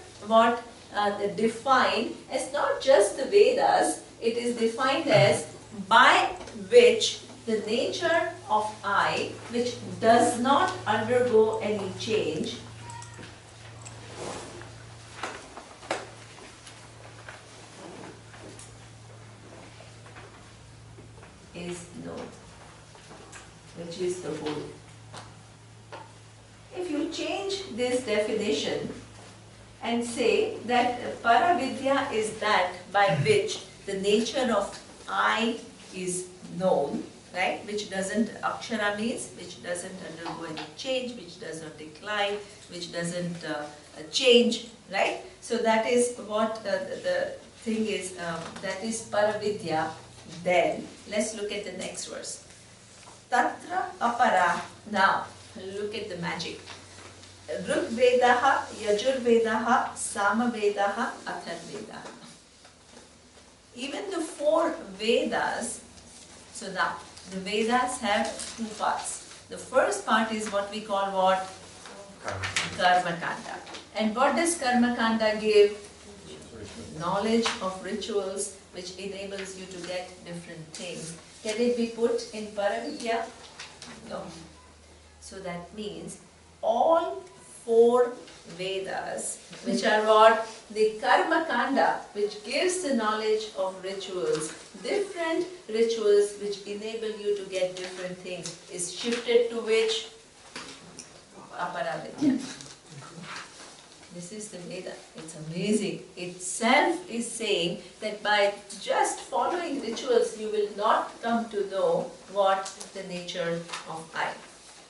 defined as not just the Vedas, it is defined as by which the nature of I, which does not undergo any change, is known, which is the whole. If you change this definition and say that Paravidya is that by which the nature of I is known, right? Which doesn't, Akshara means, which doesn't undergo any change, which does not decline, which doesn't change, right? So that is what the thing is, that is Paravidya. Then, let's look at the next verse. Tatra apara. Now, look at the magic. Rugvedaha, Yajurvedaha, Samavedaha, Atharvedaha. Even the 4 Vedas, so now, the Vedas have 2 parts. The first part is what we call what? Karma Kanda. And what does Karma Kanda give? Knowledge of rituals, which enables you to get different things. Can it be put in Paravidya? No. So that means all 4 Vedas, which are what? The Karma Kanda, which gives the knowledge of rituals, different rituals which enable you to get different things, is shifted to which? Aparavidya. This is the Veda. It's amazing. Itself is saying that by just following rituals, you will not come to know what the nature of I.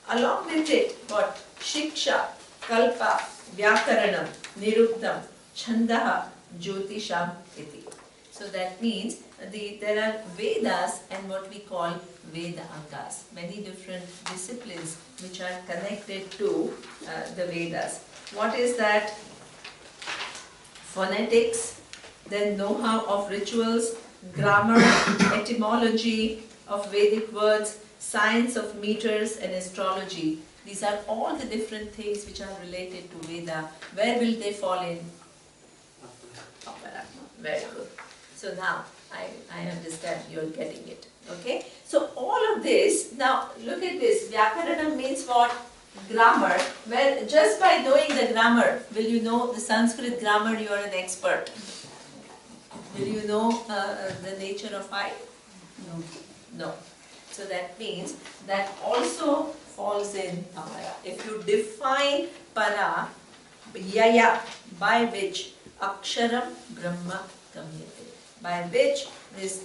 Along with it, what? Shiksha, Kalpa, Vyakaranam, Niruktam, Chandaha, Jyotisham, iti. So that means there are Vedas and what we call Veda Angas. Many different disciplines which are connected to the Vedas. What is that? Phonetics, then know-how of rituals, grammar, etymology, of Vedic words, science of meters and astrology. These are all the different things which are related to Veda. Where will they fall in? Apara. Very good. So now I understand you're getting it. Okay? So all of this, now look at this. Vyakaranam means what? Grammar. Well, just by knowing the grammar, will you know the Sanskrit grammar, you are an expert. Will you know the nature of I? No. No. So that means that also falls in Apara. If you define Para, Yaya, by which Aksharam Brahma Gamyate, by which this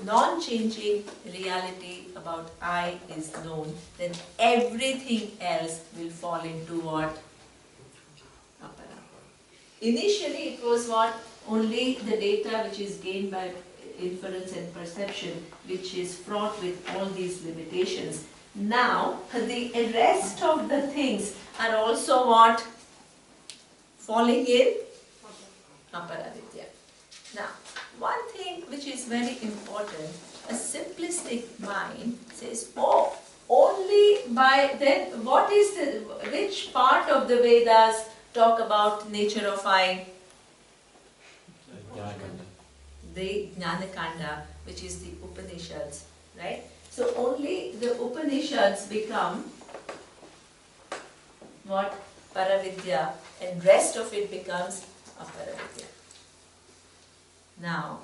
non-changing reality about I is known, then everything else will fall into what? Apara. Initially it was what? Only the data which is gained by inference and perception, which is fraught with all these limitations. Now, the rest of the things are also what? Falling in Apara Vidya. Now, one thing which is very important, a simplistic mind says, oh, only by, then what is the, which part of the Vedas talk about nature of I? The Jnanakanda, which is the Upanishads, right? So only the Upanishads become what? Paravidya, and rest of it becomes Aparavidya. Now,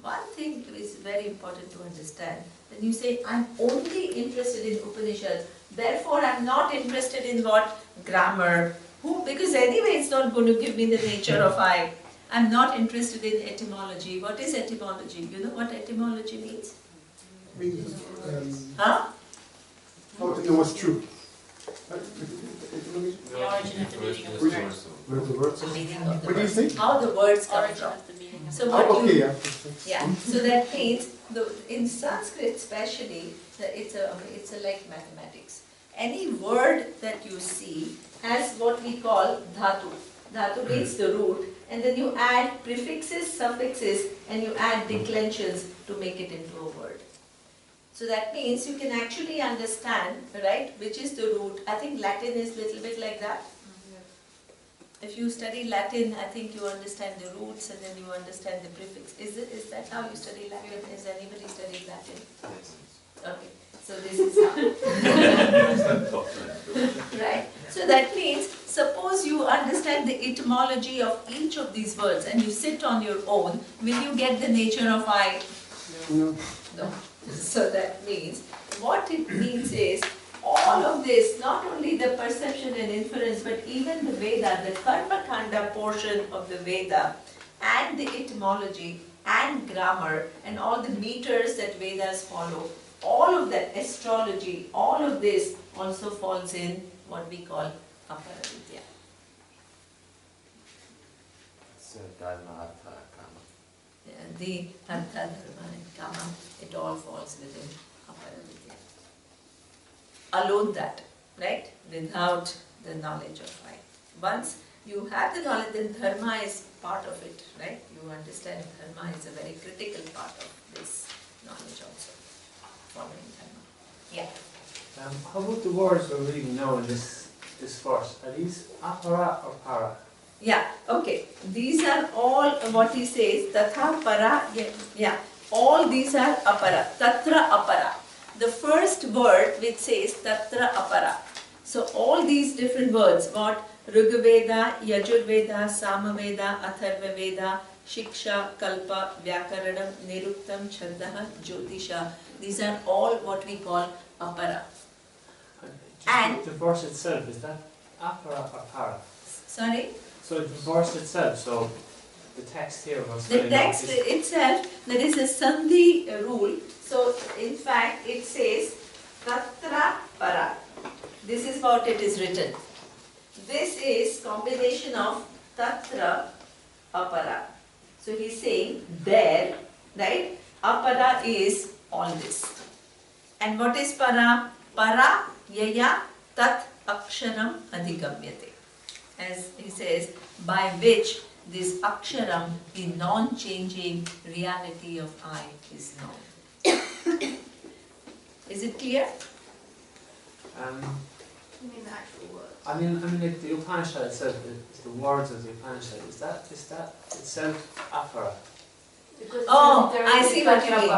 one thing is very important to understand. When you say, I'm only interested in Upanishads, therefore I'm not interested in what? Grammar. Who? Because anyway it's not going to give me the nature of I. I'm not interested in etymology. What is etymology? You know what etymology means? Huh? How to know what's true. The origin of the meaning of the words. Where the words The are. meaning of the What do you words. think? How the words come Origin from. of the meaning of So what Oh, okay, you, yeah. yeah. So that means in Sanskrit especially, it's a like mathematics. Any word that you see has what we call dhatu. Dhatu means the root, and then you add prefixes, suffixes, and you add declensions to make it into a word. So that means you can actually understand, right, which is the root. I think Latin is a little bit like that. If you study Latin, I think you understand the roots and then you understand the prefix. Is that how you study Latin? Is anybody studying Latin? Yes. Okay, so this is how. Right? So that means, suppose you understand the etymology of each of these words and you sit on your own, will you get the nature of I? No. No. So that means, what it means is, all of this, not only the perception and inference, but even the Veda, the Karma Kanda portion of the Veda, and the etymology, and grammar, and all the meters that Vedas follow, all of that, astrology, all of this also falls in what we call Aparavidya. So Dharma, Artha, Kama. The Artha, Dharma, and Kama, it all falls within Aparavidya. Alone that, right? Without the knowledge of I. Once you have the knowledge, then Dharma is part of it, right? You understand Dharma is a very critical part of this knowledge also. Following Dharma. Yeah. How about the words we're reading now in this verse? Are these apara or para? Yeah, okay. These are all what he says, tatha para, yeah. All these are apara, tatra apara. The first word which says tatra apara. So all these different words, what? Rigveda, Yajurveda, Samaveda, Atharvaveda, Shiksha, Kalpa, Vyakaranam, Niruktam, Chhandaha, Jyotisha. These are all what we call apara. And the verse itself, is that apara or para? Sorry? So the verse itself, so the text here was The text itself, there is a sandhi rule. So in fact it says tatra para. This is what it is written. This is combination of tatra apara. So he is saying there, right? Apara is all this. And what is para? Para yaya tat aksharam adhigamyate. As he says, by which this aksharam, the non-changing reality of I, is known. Is it clear? You mean the actual words? I mean, like the Upanishad itself, the words of the Upanishad, is that itself apara? Oh, I see what you mean.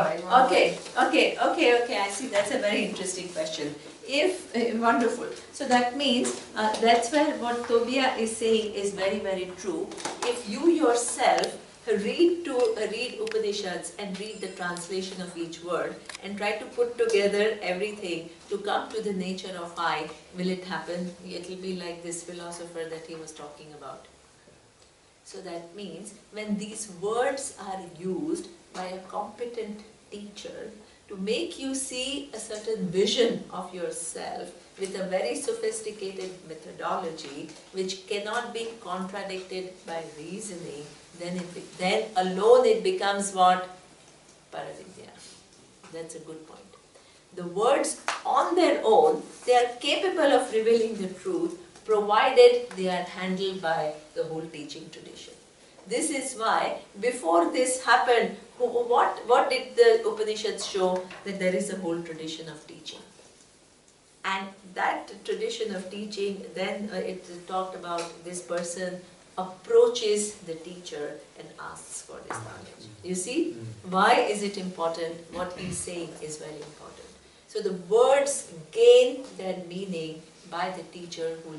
Okay, I see. That's a very interesting question. If wonderful. So that means that's where what Tobia is saying is very, very true. If you yourself read Upanishads and read the translation of each word and try to put together everything to come to the nature of I, will it happen? It will be like this philosopher that he was talking about. So that means when these words are used by a competent teacher to make you see a certain vision of yourself with a very sophisticated methodology which cannot be contradicted by reasoning, then alone it becomes what? Paravidya. That's a good point. The words on their own, they are capable of revealing the truth provided they are handled by the whole teaching tradition. This is why before this happened, what did the Upanishads show? That there is a whole tradition of teaching. And that tradition of teaching, then it talked about this person approaches the teacher and asks for this knowledge. You see, why is it important? What he's saying is very important. So the words gain their meaning by the teacher who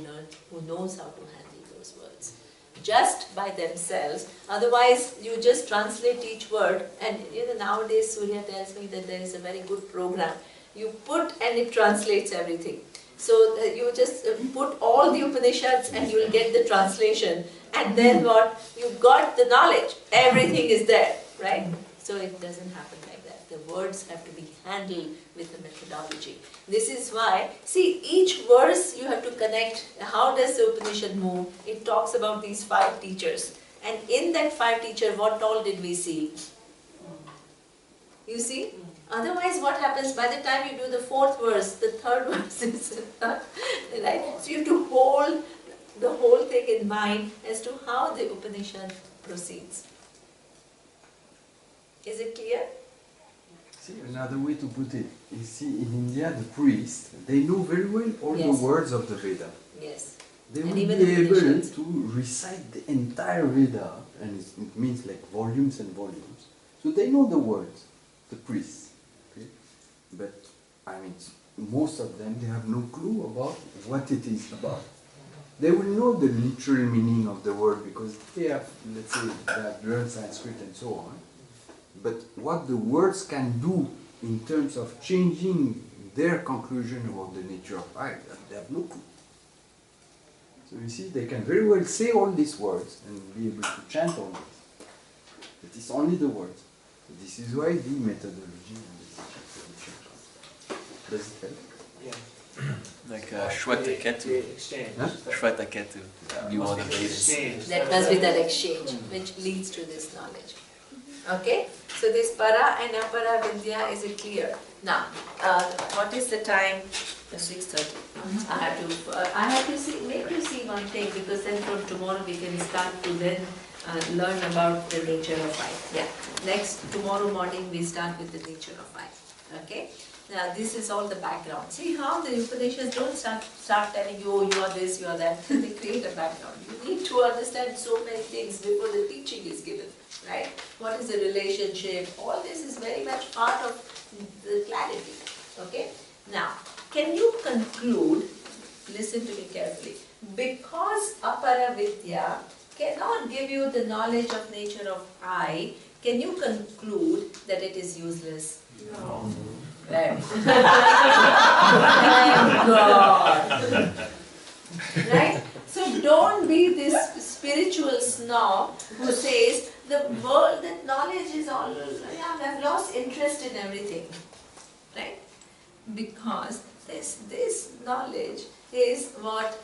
knows how to handle those words. Just by themselves, otherwise you just translate each word, and nowadays Surya tells me that there is a very good program. You put and it translates everything. So you just put all the Upanishads and you will get the translation, and then what? You got the knowledge, everything is there, right? So it doesn't happen like that. The words have to be handled with a methodology. This is why, see, each verse you have to connect. How does the Upanishad move? It talks about these 5 teachers. And in that 5 teachers, what all did we see? You see? Otherwise, what happens by the time you do the 4th verse, the 3rd verse is right? So you have to hold the whole thing in mind as to how the Upanishad proceeds. Is it clear? See, another way to put it, you see, in India, the priests, they know very well all the words of the Veda. Yes. They will be able to recite the entire Veda, and it means like volumes and volumes. So they know the words, the priests. Okay? But, I mean, most of them, they have no clue about what it is about. They will know the literal meaning of the word because they have, let's say, they have learned Sanskrit and so on. But what the words can do in terms of changing their conclusion about the nature of I, they have no clue. So you see, they can very well say all these words and be able to chant all this. But it's only the words. So this is why the methodology and the teaching tradition. Does it help? Yeah. Like Shweta-ketu. Shweta-ketu. You are the Vedas. That must be that exchange which leads to this knowledge. Okay? So this para and apara vidya is clear. Now, what is the time? 6:30. I have to make you see one thing, because then from tomorrow we can start to then learn about the nature of I. Yeah. Tomorrow morning we start with the nature of I. Okay? Now this is all the background. See how the Upanishads don't start telling you, oh, you are this, you are that. They create a background. You need to understand so many things before the teaching is given. Right? What is the relationship? All this is very much part of the clarity. Okay? Now, can you conclude, listen to me carefully, because apara vidya cannot give you the knowledge of nature of I, can you conclude that it is useless? No. Very good. Thank God. Right? So don't be this spiritual snob who says, the world, that knowledge is all, I've lost interest in everything. Right? Because this knowledge is what,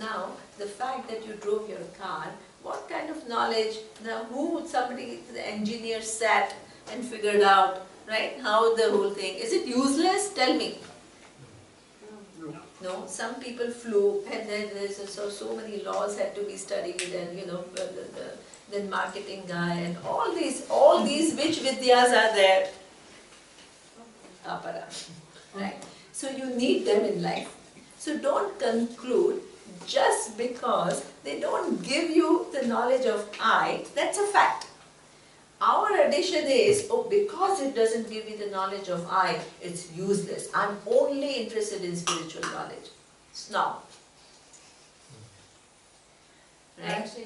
now, the fact that you drove your car, what kind of knowledge, now the engineer sat and figured out, right, how the whole thing, is it useless? Tell me. No, some people flew, and then there's so many laws had to be studied, and then marketing guy, and all these which vidyas are there? Apara. right? So you need them in life. So don't conclude just because they don't give you the knowledge of I, that's a fact. Our addition is, oh, because it doesn't give me the knowledge of I, it's useless. I'm only interested in spiritual knowledge. Snob. Right? Actually,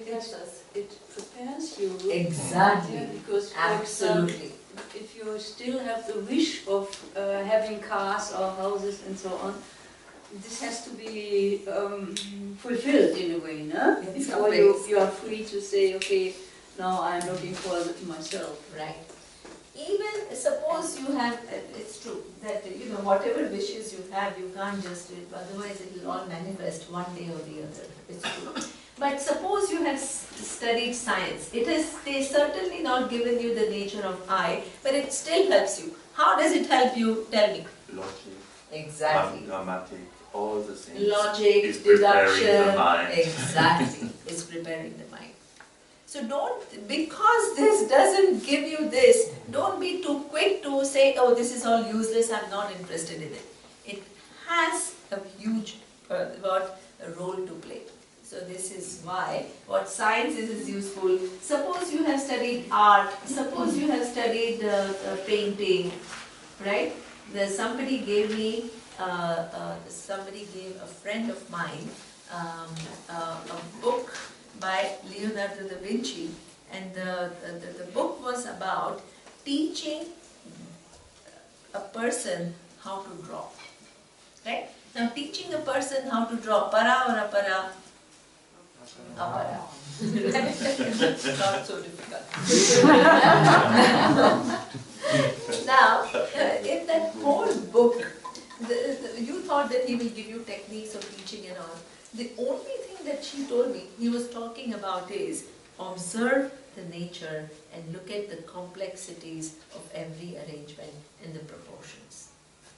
it prepares you. Exactly. Yeah, because absolutely. If you still have the wish of having cars or houses and so on, this has to be fulfilled in a way, no? Before you are free to say, okay, now I'm looking for myself. Right. Even suppose you have, it's true that whatever wishes you have, you can't just do it, otherwise it will all manifest one day or the other. It's true. But suppose you have studied science, they certainly not given you the nature of I, but it still helps you. How does it help you? Tell me. Logic. Exactly. Grammatic, all the things. Logic, is deduction. preparing the mind. Exactly. It's preparing the mind. So because this doesn't give you this, don't be too quick to say, oh, this is all useless, I'm not interested in it. It has a huge role to play. So this is why what science is useful. Suppose you have studied art, suppose you have studied painting, right? Somebody gave a friend of mine a book by Leonardo da Vinci, and the book was about teaching a person how to draw. Right? Now teaching a person how to draw, para or apara? Apara. Not so difficult. Now, in that whole book, you thought that he will give you techniques of teaching and all. The only thing that she told me he was talking about is observe the nature and look at the complexities of every arrangement and the proportions.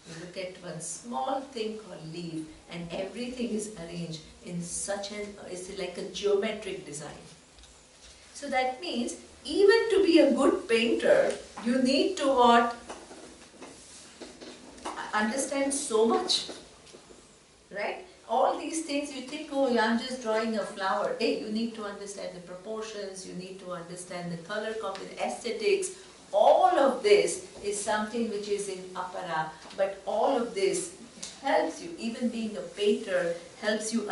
You look at one small thing called leaf and everything is arranged in it's like a geometric design. So that means even to be a good painter, you need to what? Understand so much, right? All these things you think, oh, I'm just drawing a flower. Hey, you need to understand the proportions, you need to understand the color combination, aesthetics. All of this is something which is in apara, but all of this helps you, even being a painter, helps you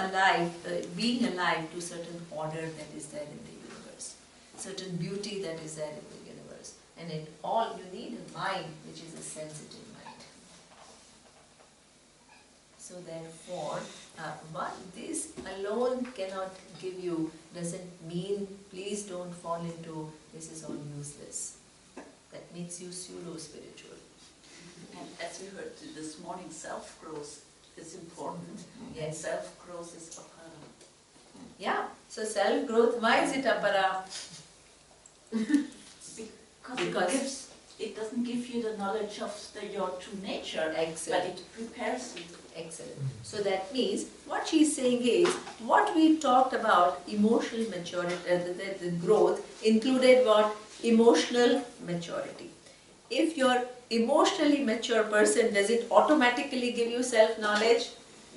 being alive to certain order that is there in the universe, certain beauty that is there in the universe. And in all, you need a mind which is a sensitive mind. So therefore, this alone cannot give you, doesn't mean, please don't fall into, this is all useless. That makes you pseudo-spiritual. And as we heard this morning, self-growth is important. Yes. Self-growth is apara. Yeah, so self-growth, why is it apara? Because it doesn't give you the knowledge of your true nature. Excellent. But it prepares you. Excellent. So that means, what she's saying is, what we talked about, emotional maturity, the growth, included what? Emotional maturity. If you're emotionally mature person, does it automatically give you self-knowledge?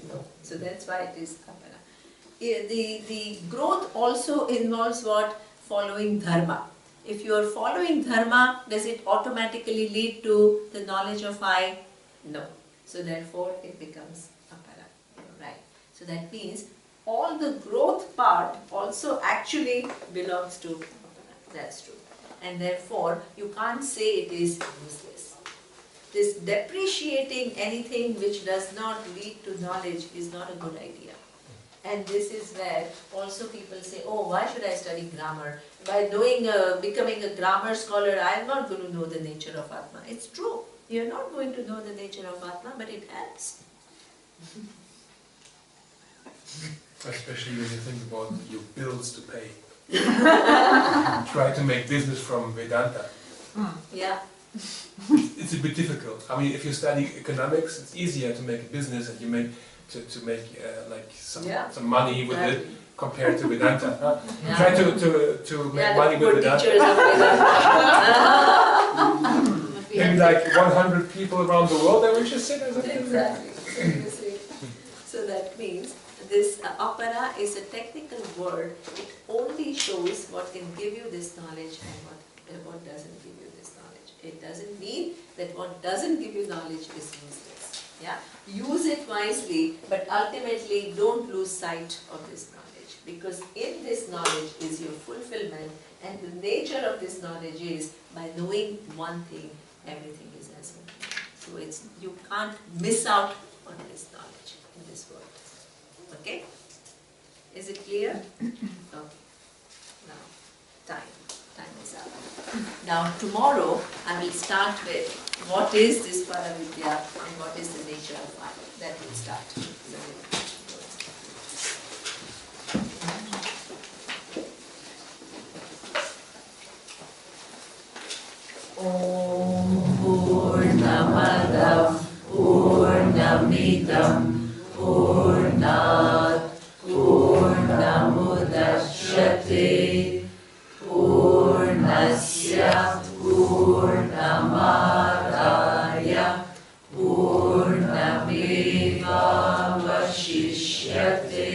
No. So that's why it is apara. The growth also involves what? Following dharma. If you are following dharma, does it automatically lead to the knowledge of I? No. So therefore it becomes apara. Right. So that means all the growth part also actually belongs to apara. That's true. And therefore you can't say it is useless. This depreciating anything which does not lead to knowledge is not a good idea. And this is where also people say, oh, why should I study grammar? By becoming a grammar scholar, I am not going to know the nature of Atma. It's true. You are not going to know the nature of Atma, but it helps. Especially when you think about your bills to pay. Try to make business from Vedanta. Yeah. It's a bit difficult. I mean, if you study economics, it's easier to make a business and you make to make like some money with it compared to Vedanta. Yeah. Try to make money with Vedanta. But we maybe like 100 people around the world that were interested or something? Exactly. So that means this apara is a technical word. It only shows what can give you this knowledge and what doesn't give you this knowledge. It doesn't mean that what doesn't give you knowledge is useless. Yeah? Use it wisely, but ultimately don't lose sight of this knowledge, because in this knowledge is your fulfillment, and the nature of this knowledge is by knowing one thing, everything is as one. So you can't miss out on this knowledge in this world. Okay? Is it clear? Okay. Now, time is up. Now tomorrow I will start with what is this Paravidya and what is the nature of life. That will start. Om Purnamadav Purnamidam Purnat Purnamudachyate Purnasya Purnamadaya Purnameva Vashishyate